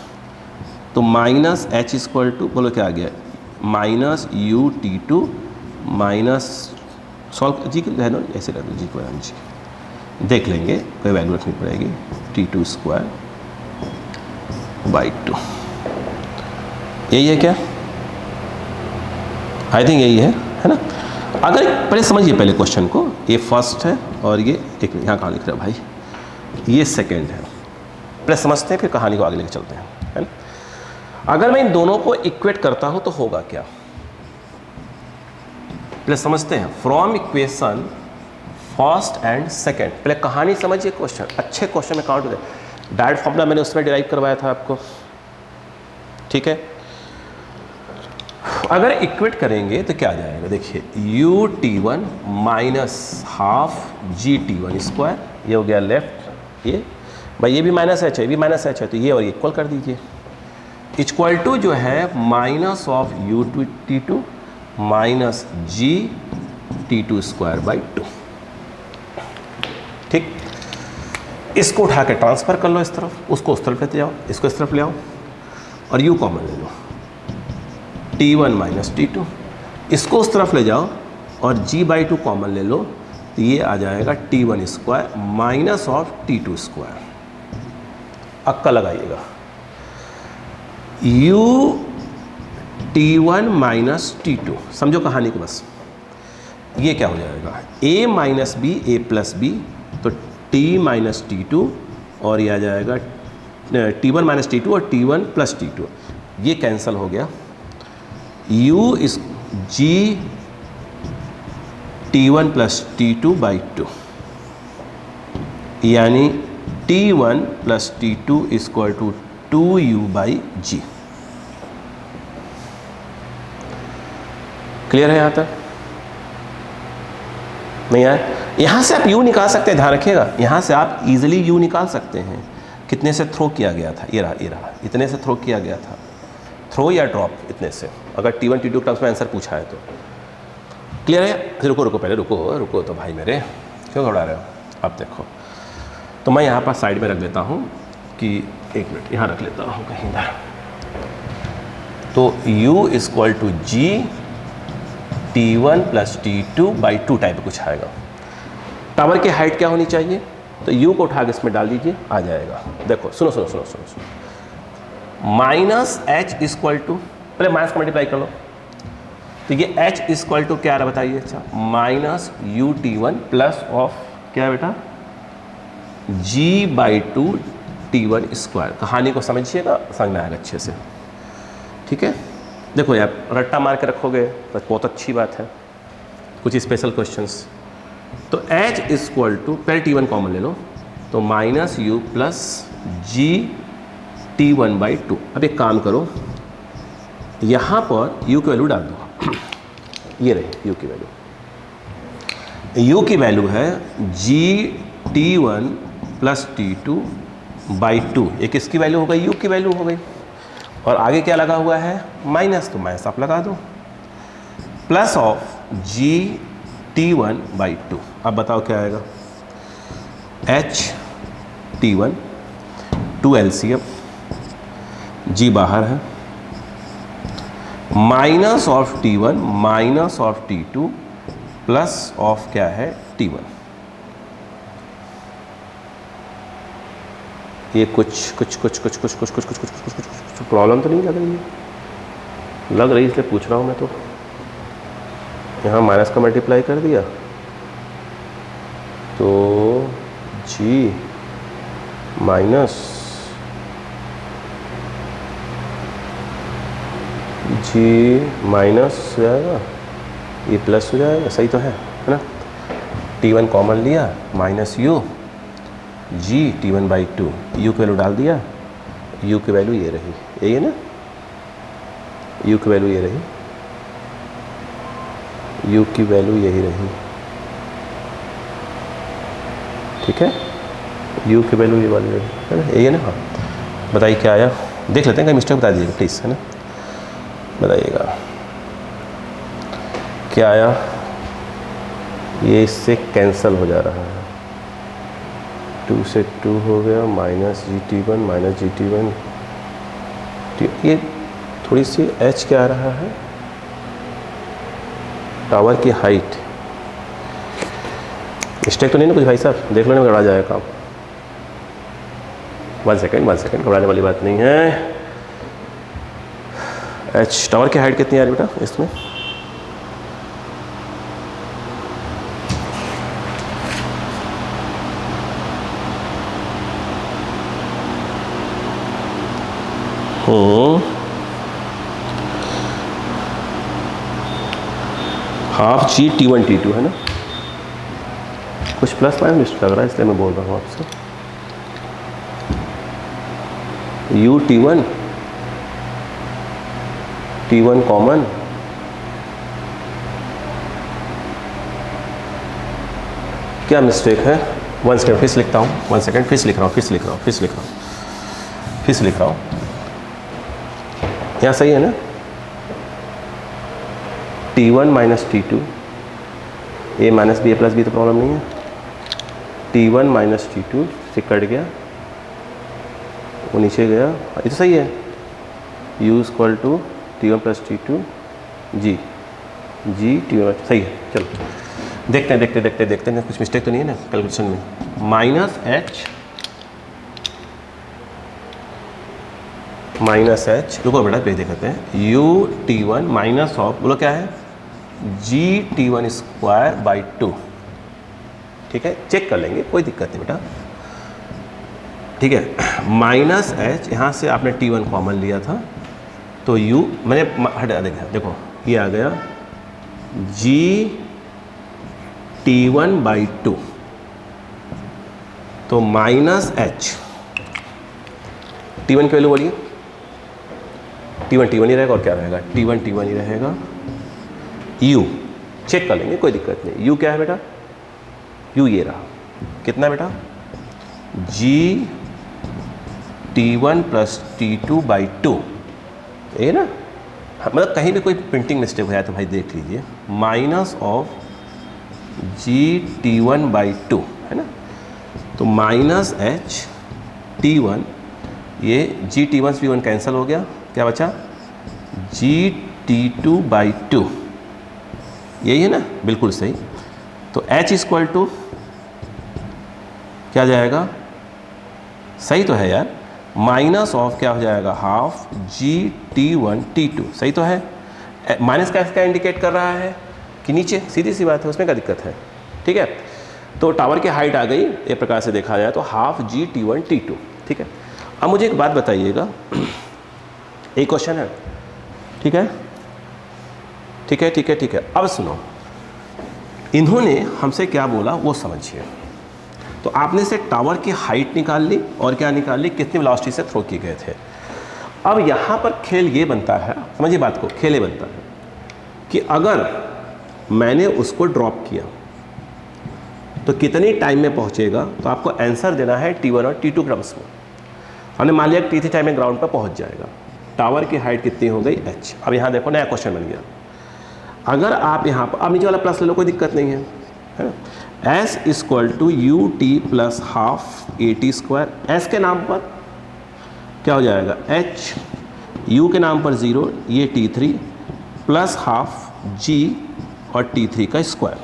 तो माइनस h इक्वल टू, बोलो क्या आ गया, minus u t2 minus, solve जी है ना, ऐसे रख दो जी को, जी देख लेंगे, कोई वैल्यू रखनी पड़ेगी, t2 स्क्वायर बाई 2। यही है क्या, आई थिंक यही है ना। अगर पहले समझिए पहले क्वेश्चन को, ये फर्स्ट है और ये एक यहाँ कहाँ लिख रहा है भाई, ये सेकंड है। पहले समझते हैं फिर कहानी को आगे लेके चलते हैं, है ना। अगर मैं इन दोनों को इक्वेट करता हूं तो होगा क्या, पहले समझते हैं। From equation first and second, पहले कहानी समझिए, क्वेश्चन अच्छे क्वेश्चन में काउंट होते। डायरेक्ट फॉर्मूला मैंने उसमें डिराइव करवाया था आपको, ठीक है। अगर इक्वेट करेंगे तो क्या आ जाएगा, देखिए you t one minus half G T one square, ये हो गया लेफ्ट, ये भाई ये भी माइनस एच है, ये भी माइनस एच है, तो ये और इक्वल कर दीजिए। इक्वल टू जो है minus of u two t two minus g t two square by two, ठीक। इसको उठा के ट्रांसफर कर लो इस तरफ, उसको उस तरफ लेते जाओ, इसको इस तरफ ले आओ और यू कॉमन ले लो, T1 माइनस T2, इसको उस तरफ ले जाओ और G बाई टू कॉमन ले लो, तो ये आ जाएगा T1 square minus of T2 square. अक्का लगाइएगा, U T1 माइनस T2, समझो कहानी को बस। ये क्या हो जाएगा, A minus b a plus b, तो T माइनस T2 और ये आ जाएगा T1 माइनस T2 और T1 प्लस T2, ये कैंसिल हो गया। U इस G T1 plus T2 by two, यानी T1 plus T2 equal to 2U by G। Clear है यहाँ तक? नहीं आया? यहाँ से आप U निकाल सकते हैं, ध्यान रखिएगा, यहाँ से आप इजीली U निकाल सकते हैं। कितने से थ्रो किया गया था, ये रहा, इतने से थ्रो किया गया था, थ्रो या ड्रॉप, इतने से, अगर T1 T2 टर्म्स में आंसर पूछा है तो। क्लियर है? रुको पहले रुको तो भाई मेरे, क्यों घबरा रहे हो? अब देखो, तो मैं यहाँ पर साइड में रख लेता हूँ कि एक मिनट यहाँ रख लेता हूँ कहीं इधर, तो U equal to G T1 plus T2 by two type कुछ आएगा। टावर की हाइट क्या होनी चाहिए, तो U को उठा के इसमें डाल दीजिए, आ जाएगा। देखो सुनो, माइनस एच इक्वल टू, पहले माइनस मल्टीप्लाई कर लो, तो ये एच इक्वल टू क्या रहा बताइए, अच्छा minus u t one plus of क्या है बेटा, g by two t one square. कहानी को समझिएगा, समझ में आएगा अच्छे से, ठीक है। देखो यार, रट्टा मार के रखोगे तो बहुत अच्छी बात है, कुछ स्पेशल क्वेश्चंस। तो एच इक्वल टू, पहले टी वन कॉमन ले लो, तो minus u plus g T1 by two. अब एक काम करो, यहाँ पर U की वैल्यू डाल दो, ये रही U की वैल्यू। U की वैल्यू है G T1 plus T2 by to. ये किसकी वैल्यू हो गई, U की वैल्यू हो गई। और आगे क्या लगा हुआ है, माइनस, तो माइनस आप लगा दो, plus of G T1 by two. अब बताओ क्या आएगा, H T1 2 LCM, G बाहर है, minus of T1 minus of T2 plus of क्या है T1। ये कुछ प्रॉब्लम तो नहीं लग रही है? लग रही इसलिए पूछ रहा हूँ मैं। तो यहाँ माइनस का मल्टीप्लाई कर दिया, तो G माइनस G माइनस हो जाएगा, ये प्लस हो जाएगा, सही तो है ना। T1 कॉमन लिया, minus U G T1 by to, U की वैल्यू डाल दिया, U की वैल्यू ये रही, यही है ना, U की वैल्यू ये रही, U की वैल्यू यही रही, ठीक है। U की वैल्यू ये वाली रही है ना, यही है ना। हाँ बताइए क्या आया, देख लेते हैं, कहीं मिस्टेक बता दीजिएगा प्लीज़, है ना, बताइएगा क्या आया। ये इससे कैंसिल हो जा रहा है, 2 से 2 हो गया, माइनस GT1 माइनस GT1, ये थोड़ी सी H क्या आ रहा है, टावर की हाइट। मिस्टेक तो नहीं ना कुछ भाई साहब, देख लेने में गड़ा जाएगा काम। 1 सेकेंड, घबराने वाली बात नहीं है। H टावर की हाइट कितनी आ रही बेटा इसमें, हाफ जी T1 T2 है ना, कुछ प्लस माइनस मिस्टेक लग रहा है इसलिए मैं बोल रहा हूँ आपसे। U T1 कॉमन, क्या मिस्टेक है? 1 सेकेंड फिर से लिखता हूँ, 1 सेकेंड फिर से लिख रहा हूँ, फिर से लिख रहा हूँ, फिर से लिख रहा हूँ, फिर से लिख रहा हूँ। यहाँ सही है ना? T1 minus T2, A minus b, A plus b तो प्रॉब्लम नहीं है। T1 माइनस T2 से कट गया, वो नीचे गया, ये तो सही है। U equal to T1 plus T2 G T1, सही है। चलो देखते हैं कुछ मिस्टेक तो नहीं है ना कैलकुलेशन में। माइनस एच, रुको बेटा भेज देते हैं। U T1 माइनस ऑफ, बोलो क्या है, G T1 स्क्वायर बाई 2, ठीक है, चेक कर लेंगे, कोई दिक्कत नहीं बेटा, ठीक है। माइनस एच, यहाँ से आपने T1 कॉमन लिया था तो U मैंने हटा देखा, देखो ये आ गया G T1 बाई 2, तो माइनस एच, T1 की वैल्यू बोलिए, T1 ही रहेगा और क्या रहेगा, T1 ही रहेगा। U चेक कर लेंगे, कोई दिक्कत नहीं। U क्या है बेटा, U ये रहा, कितना बेटा, G T1 plus T2 by 2, ये ना, मतलब कहीं भी कोई प्रिंटिंग मिस्टेक हो जाए तो भाई देख लीजिए। Minus of G T1 by 2 है ना, तो माइनस एच T1, ये G T1 से T1 कैंसिल हो गया, क्या बचा, G T2 बाई 2, यही है ना, बिल्कुल सही। तो H इक्वल टू क्या जाएगा, सही तो है यार, माइनस ऑफ क्या हो जाएगा, हाफ G T1 T2, सही तो है। माइनस क्या इंडिकेट कर रहा है कि नीचे, सीधी सी बात है, उसमें क्या दिक्कत है, ठीक है। तो टावर की हाइट आ गई, एक प्रकार से देखा जाए तो हाफ G T1 T2, ठीक है। अब मुझे एक बात बताइएगा, एक क्वेश्चन है, ठीक है, ठीक है। अब सुनो, इन्होंने हमसे क्या बोला वो समझिए। तो आपने से टावर की हाइट निकाल ली और क्या निकाल ली, कितनी वेलोसिटी से थ्रो किए गए थे। अब यहाँ पर खेल ये बनता है, समझिए बात को, खेल ये बनता है कि अगर मैंने उसको ड्रॉप किया तो कितनी टाइम में पहुँचेगा, तो आपको आंसर देना है T1 और T2 क्रम्स में। हमने मान लिया कि T3 टाइम में ग्राउंड पर पहुँच जाएगा। टावर की हाइट कितनी हो गई, h। अब यहाँ देखो नया क्वेश्चन बन गया, अगर आप यहाँ पर, अब नीचे वाला प्लस ले लो, कोई दिक्कत नहीं है ना। S equal to U T plus half AT square, S के नाम पर क्या हो जाएगा, H, U के नाम पर 0, ये T3 प्लस हाफ G और T3 का स्क्वायर।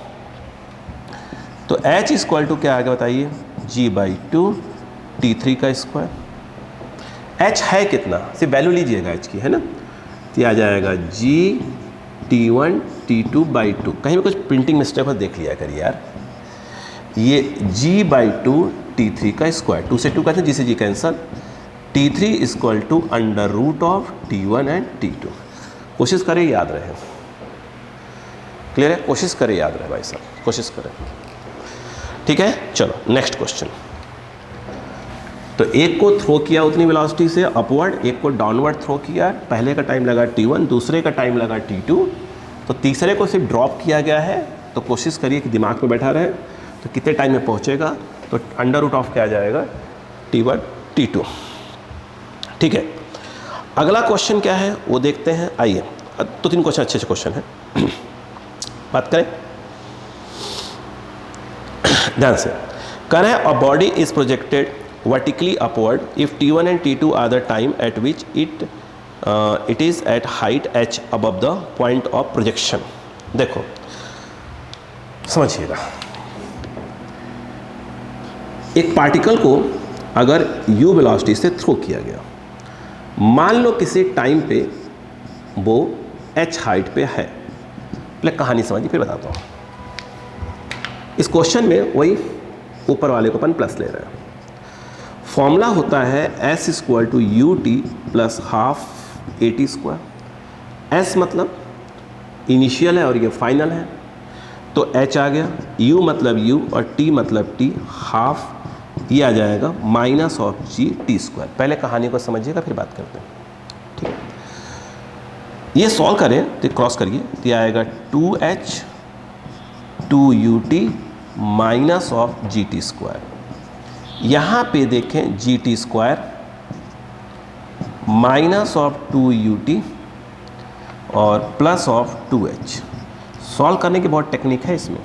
तो H इक्वल टू क्या आ गया बताइए, G बाई 2 T3 का स्क्वायर। H है कितना, सिर्फ वैल्यू लीजिएगा H की, है ना, तो आ जाएगा G T1 T2 बाई 2। कहीं भी कुछ प्रिंटिंग मिस्टेक हो देख लिया करिए यार। ये G बाई 2 T3 का स्क्वायर, 2 से 2 कहते हैं, जिसे g cancel, T3 equal to under root of T1 and T2। कोशिश करें याद रहे, क्लियर है, कोशिश करें याद रहे भाई साहब, कोशिश करें, ठीक है। चलो नेक्स्ट क्वेश्चन। तो एक को थ्रो किया उतनी वेलोसिटी से अपवर्ड, एक को डाउनवर्ड थ्रो किया, पहले का टाइम लगा T1, दूसरे का टाइम लगा T2, तो तीसरे को सिर्फ ड्रॉप किया गया है। तो कोशिश करिए कि दिमाग में बैठा रहे, तो कितने टाइम में पहुंचेगा, तो अंडर रूट ऑफ क्या आ जाएगा, T1 T2, ठीक है। अगला क्वेश्चन क्या है वो देखते हैं, आइए। तो 3 क्वेश्चन अच्छे क्वेश्चन हैं, बात करें ध्यान से। कह रहे हैं अ body is projected vertically upward if T1 and T2 are the time at which it is at height h above the point of projection। देखो समझिएगा, एक पार्टिकल को अगर u वेलोसिटी से थ्रो किया गया, मान लो किसी टाइम पे वो h हाइट पे है, पहले कहानी समझिए फिर बताता हूँ। इस क्वेश्चन में वही ऊपर वाले को अपन प्लस ले रहे हैं। फॉर्मूला होता है S equal to U T plus half AT square. S मतलब इनिशियल है और ये फाइनल है, तो h आ गया, u मतलब u और t मतलब t, हाफ ये आ जाएगा minus of ji T square. पहले कहानी को समझिएगा फिर बात करते हैं, ठीक है। ये सॉल्व करें तो क्रॉस करिए, तो आएगा 2h 2ut minus of ji T square. यहाँ पे देखें जी T square minus of 2ut और प्लस ऑफ 2h। सॉल्व करने की बहुत टेक्निक है इसमें।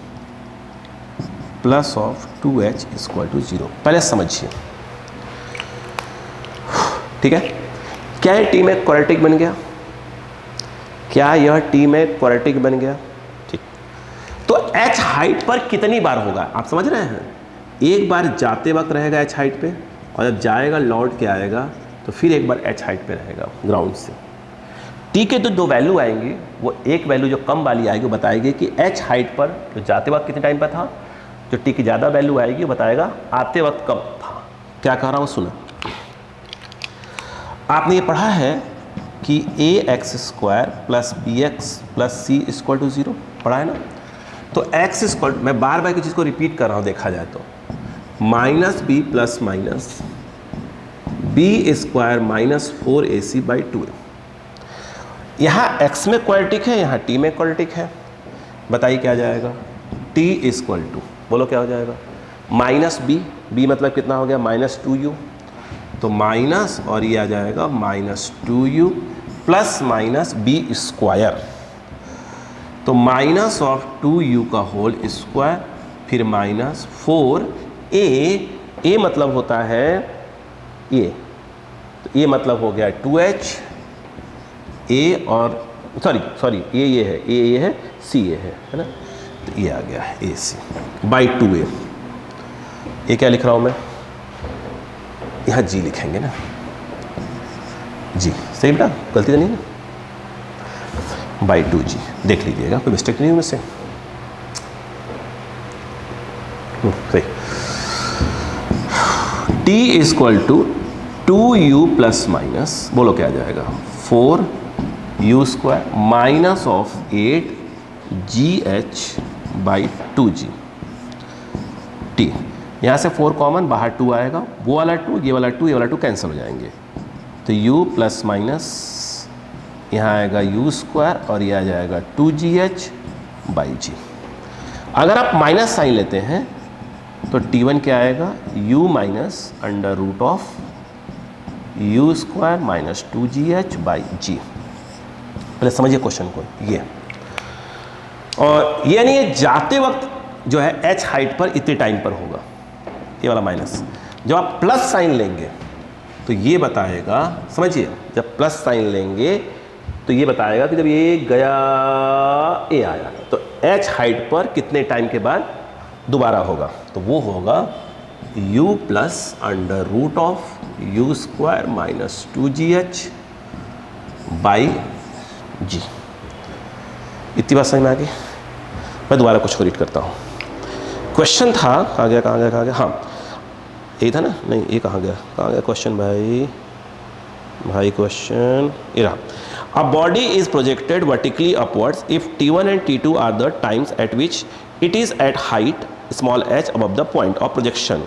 Plus of 2h equal to 0, पहले समझिए, ठीक है। क्या ये टी में क्वाड्रेटिक बन गया? क्या यह टी में क्वाड्रेटिक बन गया? ठीक। तो h हाइट पर कितनी बार होगा आप समझ रहे हैं? एक बार जाते वक्त रहेगा h हाइट पे, और जब जाएगा लौट के आएगा तो फिर एक बार h हाइट पे रहेगा ग्राउंड से। टी के तो दो वैल्यू आएंगी, वो एक वैल्यू जो कम वाली आएगी वो बताएगी कि h हाइट पर जो जाते वक्त कितने टाइम पर था, जो टी की ज़्यादा वैल्यू आएगी वो बताएगा आते वक्त कब था। क्या कह रहा हूँ सुना, आपने ये पढ़ा है कि ax square plus bx plus c equal to 0, पढ़ा है ना। तो x स्क्वायर, मैं बार बार की चीज़ को रिपीट कर रहा हूँ, देखा जाए तो minus b plus minus b square minus 4ac by 2a। यहाँ x में क्वाड्रेटिक है, यहाँ t में क्वाड्रेटिक है, बताइए क्या जाएगा? t इक्वल टू, बोलो क्या हो जाएगा? माइनस बी, बी मतलब कितना हो गया? माइनस 2u, तो माइनस और ये आ जाएगा minus 2u plus minus b square, तो माइनस ऑफ 2u का होल स्क्वायर, फिर माइनस 4a, मतलब होता है ये, तो ये मतलब हो गया 2h, a और सॉरी ये है, ये है, c ये है ना, तो ये आ गया है ac बाई 2a। ये क्या लिख रहा हूँ मैं? यहाँ g लिखेंगे ना, जी सही बेटा, गलती तो नहीं है ना, बाई 2g। देख लीजिएगा कोई मिस्टेक नहीं है मुझसे, सही। t equal to 2u plus minus, बोलो क्या आ जाएगा? 4u square minus of 8gh by 2g t। यहाँ से 4 कॉमन, बाहर 2 आएगा, वो वाला 2, ये वाला 2, ये वाला 2 कैंसिल हो जाएंगे, तो u प्लस माइनस यहाँ आएगा u स्क्वायर और ये आ जाएगा 2gh बाई g। अगर आप माइनस साइन लेते हैं तो t1 क्या आएगा? u minus under root of u square minus 2gh by g। पहले समझिए क्वेश्चन को, ये और ये नहीं, ये जाते वक्त जो है h हाइट पर इतने टाइम पर होगा, ये वाला माइनस। जब आप प्लस साइन लेंगे तो ये बताएगा, समझिए, जब प्लस साइन लेंगे तो ये बताएगा कि जब ये गया ए आया तो h हाइट पर कितने टाइम के बाद दोबारा होगा, तो वो होगा u plus under root of u square minus 2gh by g। इतनी बात समझ में आ गई? मैं दोबारा कुछ को रीड करता हूँ। क्वेश्चन था, कहाँ गया, हाँ यही था ना, नहीं ये कहाँ गया क्वेश्चन भाई क्वेश्चन ये रहा। A body is projected vertically upwards if t1 and t2 are the times at which it is at height small h above the point of projection,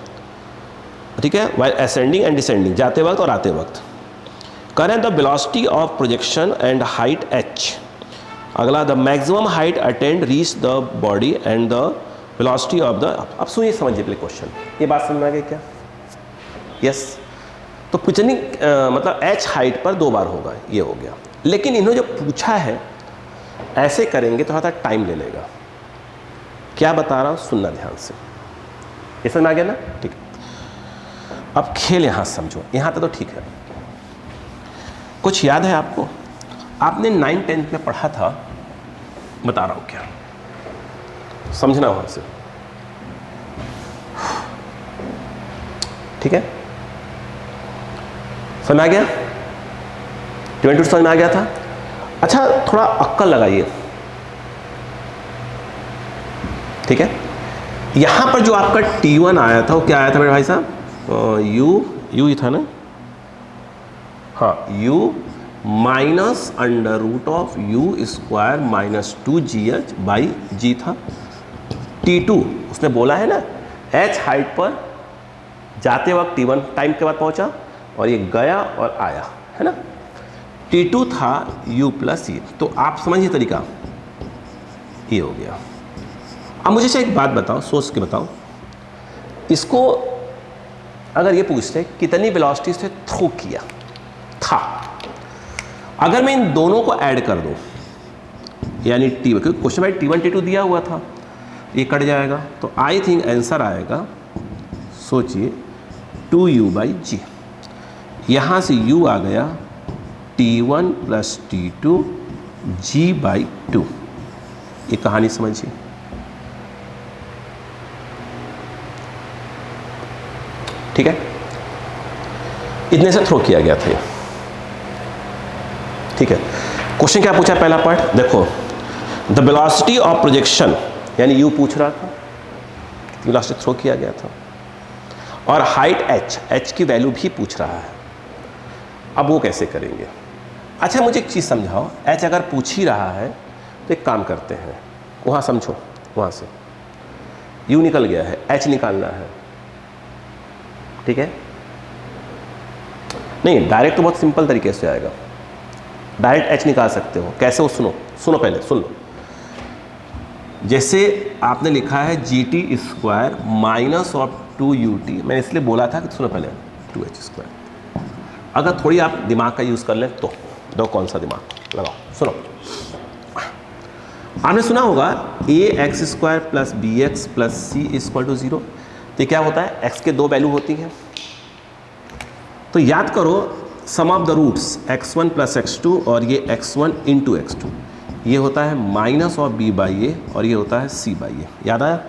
ठीक है, वाइल असेंडिंग एंड डिसेंडिंग, जाते वक्त और आते वक्त। करें the velocity of projection and height h। अगला, the maximum height attend reach the body and the velocity of the. अब सुनिए, समझिए पहले क्वेश्चन, ये बात समझ में आ गई क्या? यस। तो कुछ नहीं, मतलब h हाइट पर 2 बार होगा, ये हो गया। लेकिन इन्होंने जो पूछा है ऐसे करेंगे तो थोड़ा सा टाइम ले लेगा। क्या बता रहा हूँ सुनना ध्यान से, ये समझ में आ गया ना? ठीक है। अब खेल यहाँ समझो, यहाँ तक तो ठीक है। कुछ याद है आपको? आपने 9th-10th में पढ़ा था, बता रहा हूँ क्या, समझना वहाँ से, ठीक है? समझ में आ गया? 22 समझ में आ गया था? अच्छा, थोड़ा अक्कल लगाइए, ठीक है? यहाँ पर जो आपका T1 आया था वो क्या आया था मेरे भाई साहब? u ही था ना? हाँ, u minus under root of u square minus 2gh by g था। T2 उसने बोला है ना h हाइट पर जाते वक्त T1 टाइम के बाद पहुंचा और ये गया और आया, है ना। T2 था u प्लस ये, तो आप समझिए तरीका, ये हो गया। अब मुझे से एक बात बताओ, सोच के बताओ, इसको अगर ये पूछते कितनी वेलोसिटी से थ्रो किया था, अगर मैं इन दोनों को ऐड कर दूं, यानी T1, क्योंकि क्वेश्चन में T1 T2 दिया हुआ था, ये कट जाएगा, तो आई थिंक आंसर आएगा, सोचिए 2u/g। यहाँ से u आ गया T1 प्लस T2 g/2। ये कहानी समझिए। ठीक है, इतने से थ्रो किया गया था ये। ठीक है, क्वेश्चन क्या पूछा पहला पार्ट देखो, द वेलोसिटी ऑफ प्रोजेक्शन, यानी यू पूछ रहा था, वेलोसिटी थ्रो किया गया था, और हाइट h की वैल्यू भी पूछ रहा है। अब वो कैसे करेंगे? अच्छा मुझे एक चीज़ समझाओ, h अगर पूछ ही रहा है तो एक काम करते हैं, वहाँ समझो, वहाँ से u निकल गया है, h निकालना है। ठीक है, नहीं डायरेक्ट तो बहुत सिंपल तरीके से आएगा, डायरेक्ट h निकाल सकते हो। कैसे हो सुनो, सुनो पहले सुन लो। जैसे आपने लिखा है GT² माइनस ऑफ 2ut, मैंने इसलिए बोला था कि सुनो पहले 2h²। अगर थोड़ी आप दिमाग का यूज़ कर लें तो दो, कौन सा दिमाग लगाओ, सुनो। आपने सुना होगा ax² plus bx plus c = 0। तो क्या होता है, x के दो वैल्यू होती हैं, तो याद करो sum of the roots x1 plus x2 और ये x1 इंटू x2, ये होता है माइनस ऑफ b/a और ये होता है c/a। याद आया?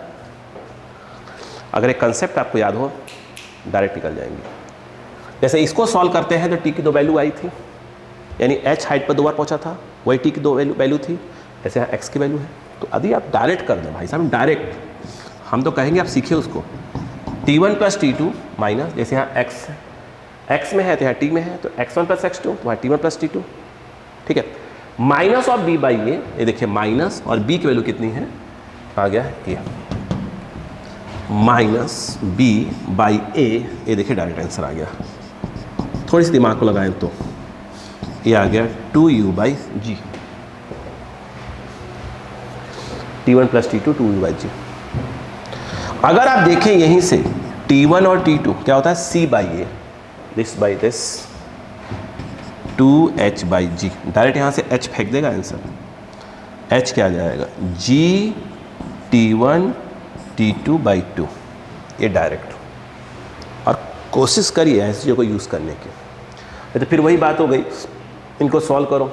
अगर एक कंसेप्ट आपको याद हो डायरेक्ट निकल जाएंगे। जैसे इसको सॉल्व करते हैं तो t की दो वैल्यू आई थी, यानी h हाइट पर 2 बार पहुंचा था, वही t की दो वैल्यू थी, ऐसे यहाँ x की वैल्यू है। तो अभी आप डायरेक्ट कर दें भाई साहब, डायरेक्ट हम तो कहेंगे, आप सीखिए उसको। T1 प्लस T2 माइनस, जैसे यहाँ x है, x में है तो यहाँ t में है, तो x1 प्लस x2 तो वहाँ T1 प्लस T2। ठीक है, माइनस ऑफ b/a, ये देखिए माइनस, और b की वैल्यू कितनी है, आ गया ये माइनस b/a, ये देखिए डायरेक्ट आंसर आ गया। थोड़ी सी दिमाग को लगाएं तो ये आ गया 2u/g, T1 plus T2 2u/g। अगर आप देखें यहीं से T1 और T2 क्या होता है, c/a, this by this 2h/g। Direct यहाँ से h फेंक देगा आंसर, h क्या आ जाएगा, g T1 T2/2, ये डायरेक्ट। और कोशिश करिए ऐसी चीज़ों को यूज़ करने की। तो फिर वही बात हो गई, इनको सॉल्व करो,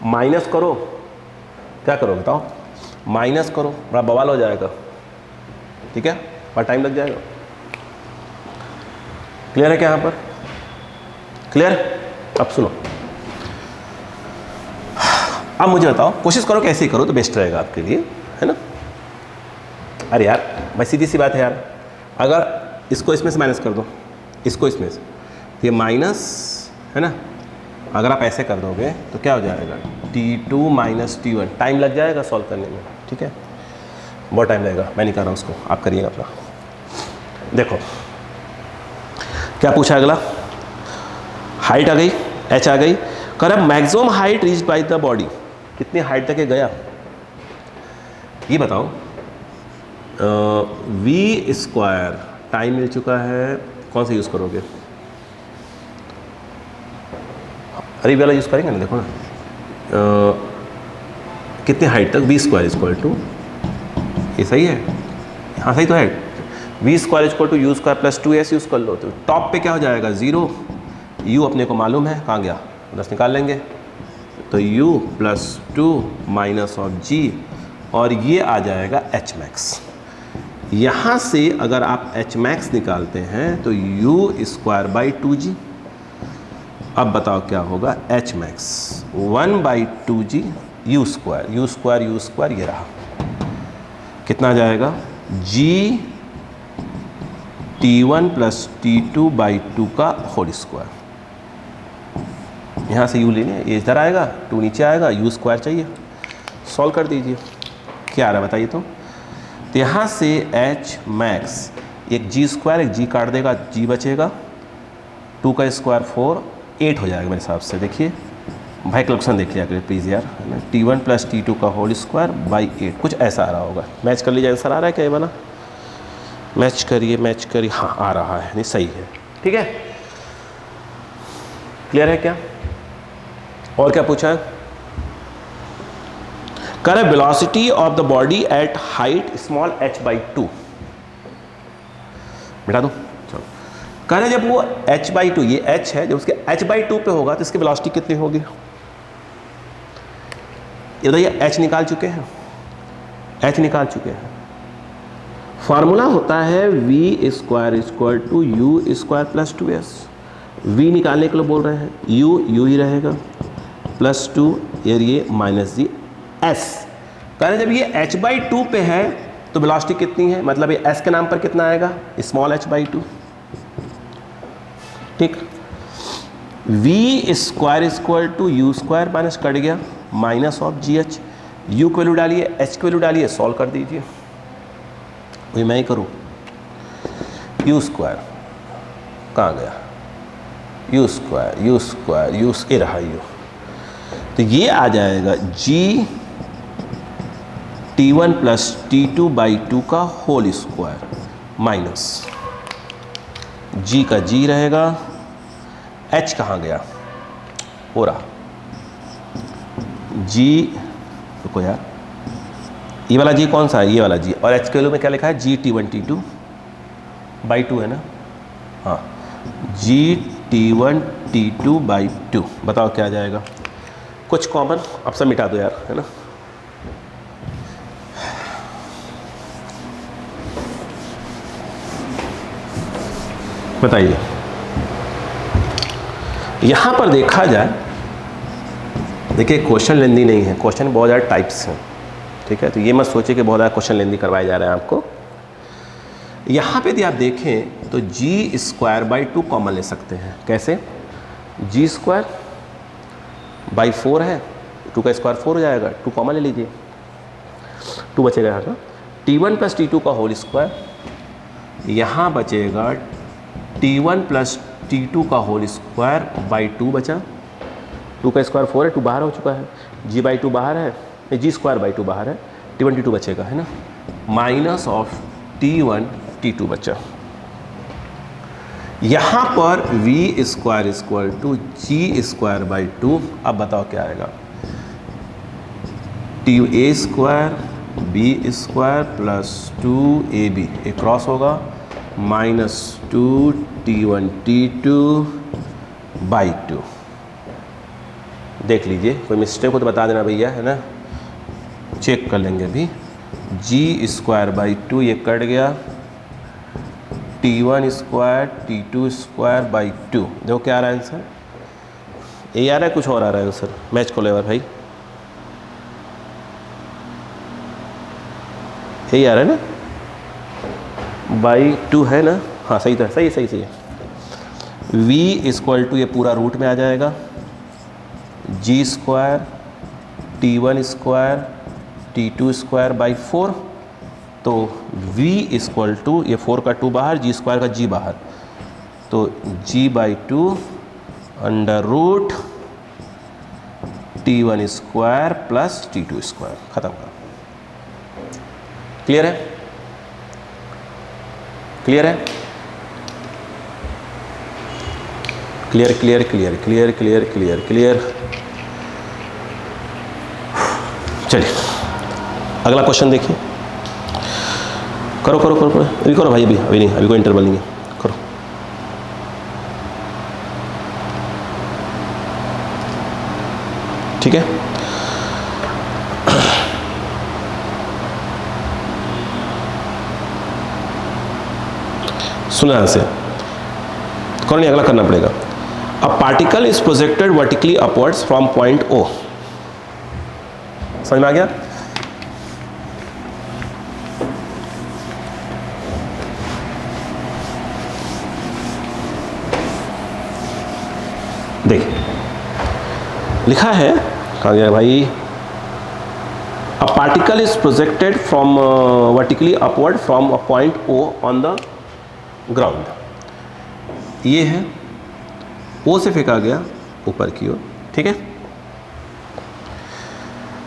माइनस करो, क्या करो बताओ, माइनस करो, बड़ा बवाल हो जाएगा। ठीक है, बड़ा टाइम लग जाएगा। क्लियर है क्या यहाँ पर? क्लियर? अब सुनो, अब मुझे बताओ, कोशिश करो कैसे ही करो तो बेस्ट रहेगा आपके लिए, है ना। अरे यार भाई सीधी सी बात है यार, अगर इसको इसमें से माइनस कर दो, इसको इसमें से, ये माइनस है ना, अगर आप ऐसे कर दोगे तो क्या हो जाएगा, T2 माइनस T1। टाइम लग जाएगा सॉल्व करने में, ठीक है, बहुत टाइम लगेगा, मैं नहीं कर रहा हूँ उसको, आप करिएगा अपना। देखो क्या पूछा अगला, हाइट आ गई, h आ गई, कर maximum height reach by the body, कितनी हाइट तक ये गया ये बताओ। v² टाइम मिल चुका है, कौन सा यूज़ करोगे, अरे वाला यूज़ करेंगे ना, देखो ना कितनी हाइट तक, v² = ये सही है, हाँ सही तो है, v² = u² plus 2s use कर लो, तो टॉप पे क्या हो जाएगा 0, u अपने को मालूम है, कहाँ गया 10 निकाल लेंगे, तो u plus 2 minus of g, और ये आ जाएगा h max। यहाँ से अगर आप h max निकालते हैं तो u²/2g। अब बताओ क्या होगा, h max 1/2g u², ये रहा, कितना आ जाएगा, g T1 प्लस T2/2 का होल स्क्वायर। यहाँ से u ले लें, ये इधर आएगा, 2 नीचे आएगा, u² चाहिए, सॉल्व कर दीजिए, क्या आ रहा है बताइए तो। तो यहाँ से एच मैक्स, एक जी स्क्वायर, एक जी काट देगा, जी बचेगा, 2 का स्क्वायर 4, 8 हो जाएगा मेरे हिसाब से। देखिए भाई कैलकुलेशन देख लिया करिए प्लीज़ यार, है ना। T1 + T2 का होल स्क्वायर बाई 8, कुछ ऐसा आ रहा होगा। मैच कर लीजिए, आंसर आ रहा है क्या ये वाला? मैच करिए, हाँ आ रहा है, नहीं सही है, ठीक है। क्लियर है क्या? और क्या पूछा है? कर velocity of the body at height small h/2, मिटा दो, चलो। कह रहे जब वो h/2, ये h है, जब उसके h/2 पे होगा तो इसकी वेलोसिटी कितनी होगी? ये बताइए, h निकाल चुके हैं, h निकाल चुके हैं। फार्मूला होता है v² = u² + 2s। v निकालने के लिए बोल रहे हैं, u ही रहेगा, +2 ये -s। कह रहे जब ये h/2 पे है तो वेलोसिटी कितनी है, मतलब ये s के नाम पर कितना आएगा, स्मॉल h/2, ठीक। v² = u² माइनस कट गया, -gh, u की वैल्यू डालिए, h की वैल्यू डालिए, सॉल्व कर दीजिए। वही मैं ही करूँ, u² कहाँ गया, u², ये रहा u, तो ये आ जाएगा g T1 + T2/2 का होल स्क्वायर माइनस g का g रहेगा, h कहाँ गया, हो रहा g, रुको यार, ये वाला g कौन सा है, ये वाला g, और h के वैल्यू में क्या लिखा है, g T1 T2/2 है ना, हाँ, g T1 T2/2, बताओ क्या आ जाएगा? कुछ कॉमन, अब सब मिटा दो यार, है ना। बताइए, यहाँ पर देखा जाए, देखिए क्वेश्चन लेंदी नहीं है, क्वेश्चन बहुत ज़्यादा टाइप्स हैं, ठीक है। तो ये मत सोचिए कि बहुत ज़्यादा क्वेश्चन लेंदी करवाए जा रहे हैं आपको। यहाँ पे यदि आप देखें तो g² / 2 कॉमन ले सकते हैं। कैसे? g² / 4 है, 2 का स्क्वायर 4 हो जाएगा, 2 कॉमन ले लीजिए, 2 बचेगा यहाँ का। T1 + T2 का होल स्क्वायर, यहाँ बचेगा T1 + T2 का होल स्क्वायर बाई 2 बचा, 2 का स्क्वायर 4 है, 2 बाहर हो चुका है, g/2 बाहर है, g²/2 बाहर है, T1 T2 बचेगा, है ना, माइनस ऑफ T1 T2 बचा। यहाँ पर v² = g²/2, अब बताओ क्या आएगा, a² b² + 2ab, ये क्रॉस होगा, -2 T1 T2/2। देख लीजिए, कोई मिस्टेक हो तो बता देना भैया, है ना, चेक कर लेंगे अभी। g²/2 ये कट गया, T1² T2²/2, देखो क्या आ रहा है आंसर, ये आ रहा है, कुछ और आ रहा है आंसर, मैच को लेवर भाई, यही आ रहा है ना, बाई 2 है ना, हाँ सही था, सही है। v= ये पूरा रूट में आ जाएगा, g² T1² T2²/4, तो v= ये 4 का 2 बाहर, g² का g बाहर, तो g/2 √ T1² + T2², खत्म का। क्लियर है? क्लियर है? क्लियर। चलिए अगला क्वेश्चन देखिए, करो अभी करो भाई, अभी नहीं, अभी कोई इंटरवल नहीं है, करो। ठीक है, सुना से कौन नहीं, अगला करना पड़ेगा। A particle is projected vertically upwards from point O, समझ में आ गया? देखिए लिखा है, कहाँ गया भाई, A particle is projected from vertically upward from a point O on the ground. ये है O से फेंका गया ऊपर की ओर, ठीक है।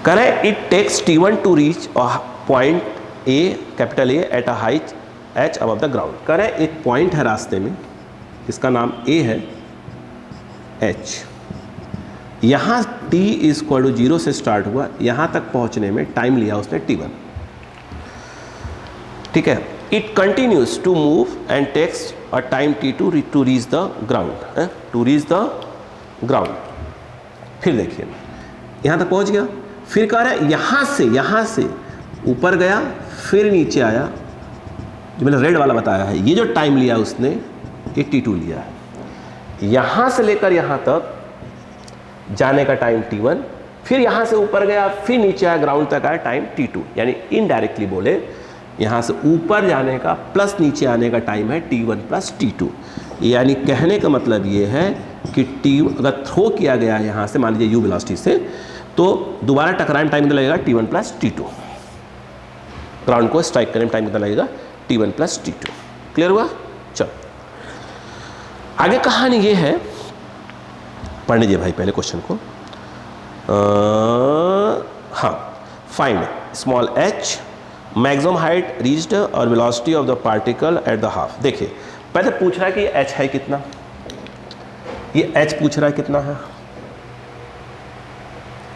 करें it takes T1 to reach point A, capital A at a height H above the ground. करें एक पॉइंट है रास्ते में, इसका नाम A है, H। यहाँ T इज इक्वल टू 0 से स्टार्ट हुआ, यहाँ तक पहुँचने में टाइम लिया उसने T1, ठीक है। It continues to move and takes a time T2 to reach the ground, to reach the ground. फिर देखिए यहाँ तक पहुँच गया, फिर कह रहा है यहाँ से ऊपर गया, फिर नीचे आया, जो मैंने रेड वाला बताया है, ये जो टाइम लिया उसने ये T2 लिया है। यहाँ से लेकर यहाँ तक जाने का टाइम T1, फिर यहाँ से ऊपर गया, फिर नीचे आया, ग्राउंड तक आया, टाइम T2। यानी इनडायरेक्टली बोले यहाँ से ऊपर जाने का प्लस नीचे आने का टाइम है T1 प्लस T2। यानी कहने का मतलब ये है कि अगर थ्रो किया गया है यहाँ से, मान लीजिए u वेलोसिटी से, तो दोबारा टकराने में टाइम कितना लगेगा T1 प्लस T2। ग्राउंड को स्ट्राइक करने में टाइम कितना लगेगा T1 प्लस T2। क्लियर हुआ? चलो आगे कहानी ये है, पढ़ने दीजिए भाई पहले क्वेश्चन को। हाँ, find small h maximum height reached और velocity of the particle at the half. देखिए पहले पूछ रहा है कि h है कितना, ये h पूछ रहा है कितना है,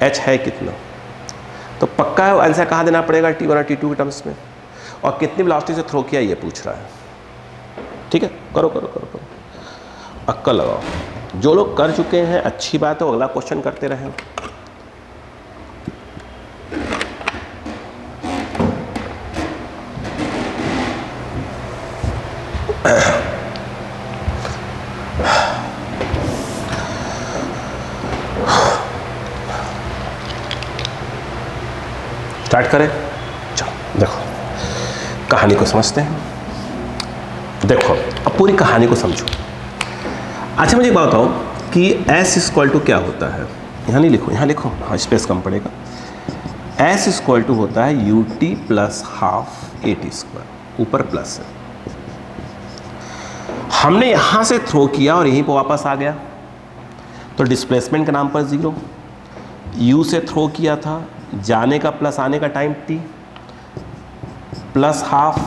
h है कितना, तो पक्का है आंसर कहाँ देना पड़ेगा T1 और T2 के टर्म्स में, और कितनी वेलोसिटी से थ्रो किया ये पूछ रहा है, ठीक है। करो करो करो करो, अक्कल लगाओ। जो लोग कर चुके हैं अच्छी बात है, अगला क्वेश्चन करते रहे। स्टार्ट करें, चलो देखो कहानी को समझते हैं। देखो अब पूरी कहानी को समझो। अच्छा मुझे एक बात बताओ कि S इक्वल टू क्या होता है, यहाँ नहीं लिखो, यहाँ लिखो, हाँ स्पेस कम पड़ेगा। S इक्वल टू होता है ut plus half AT square, ऊपर प्लस है। हमने यहाँ से थ्रो किया और यहीं पर वापस आ गया, तो डिस्प्लेसमेंट के नाम पर 0, u से थ्रो किया था, जाने का प्लस आने का time t, plus half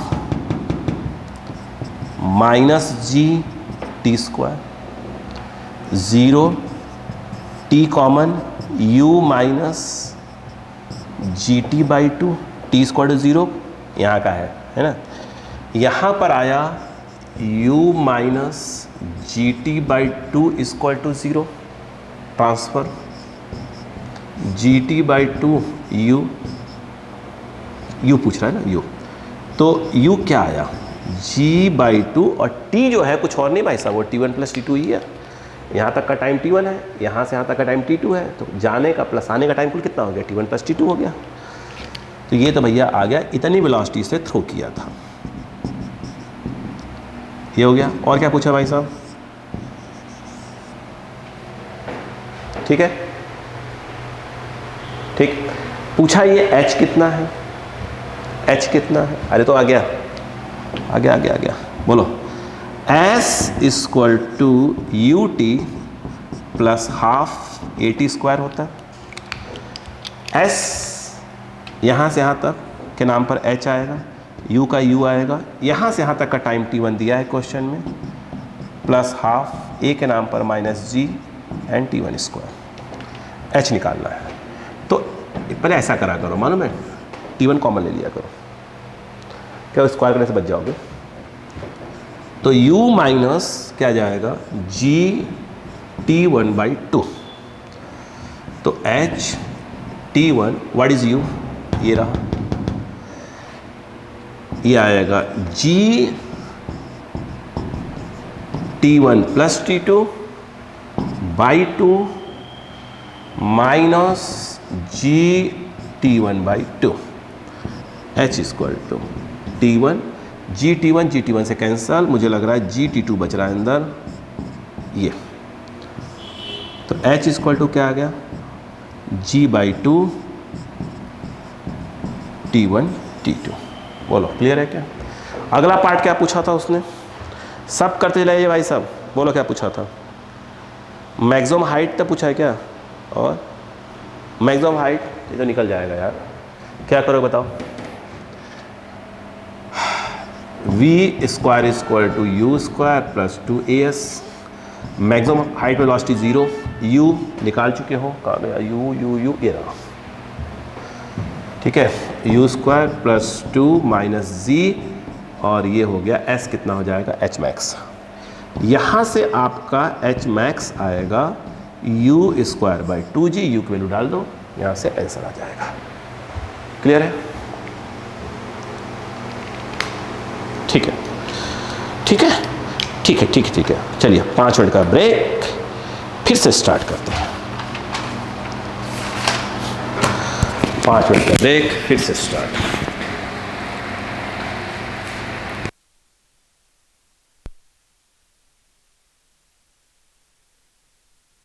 minus GT square, 0 t common, u minus GT by 2, t square to 0 यहाँ का है ना। यहाँ पर आया u minus GT by 2 equal to 0, transfer GT by 2 u पूछ रहा है ना, u, तो u क्या आया g बाई 2, और t जो है कुछ और नहीं भाई साहब, वो T1 प्लस T2 ही है। यहाँ तक का टाइम T1 है, यहाँ से यहाँ तक का टाइम T2 है, तो जाने का प्लस आने का टाइम कुल कितना हो गया, T1 प्लस T2 हो गया। तो ये तो भैया आ गया, इतनी वेलोसिटी से थ्रो किया था, ये हो गया। और क्या पूछा भाई साहब, ठीक है, ठीक पूछा ये h कितना है, h कितना है, अरे तो आ गया आ गया आ गया आ गया, बोलो। S equal to ut plus half AT square होता है। S यहाँ से यहाँ तक के नाम पर h आएगा, u का u आएगा, यहाँ से यहाँ तक का टाइम T1 दिया है क्वेश्चन में, प्लस हाफ a के नाम पर minus g and T1 square, h निकालना है। तो पहले ऐसा करा करो, मालूम है T1 कॉमन ले लिया करो, क्या स्क्वायर करने से बच जाओगे। तो u माइनस क्या जाएगा g T1 बाई 2, तो h T1 what is u, ये रहा, ये आएगा g T1 plus T2 by 2 minus g T1 by 2, h equal to T1 GT1 से कैंसल, मुझे लग रहा है GT2 बच रहा है अंदर, ये तो h इक्वल टू क्या आ गया g बाई 2 T1 T2। बोलो क्लियर है क्या? अगला पार्ट क्या पूछा था उसने? सब करते जाइए भाई साहब। बोलो क्या पूछा था? मैक्सिमम हाइट तक पूछा है क्या? और मैक्सिमम हाइट ये तो निकल जाएगा यार, क्या करो बताओ? v square is equal to u square plus 2as। Maximum height velocity 0, u निकाल चुके हो, कहाँ गया u ये रहा, ठीक है। यू स्क्वायर प्लस 2 माइनस जी, और ये हो गया s, कितना हो जाएगा h मैक्स। यहाँ से आपका h मैक्स आएगा u square by 2g, u की वैल्यू डाल दो, यहाँ से आंसर आ जाएगा। क्लियर है? ठीक है, ठीक है, ठीक है, ठीक है, ठीक है। चलिए 5 मिनट का ब्रेक, फिर से स्टार्ट करते हैं। 5 मिनट का ब्रेक, फिर से स्टार्ट।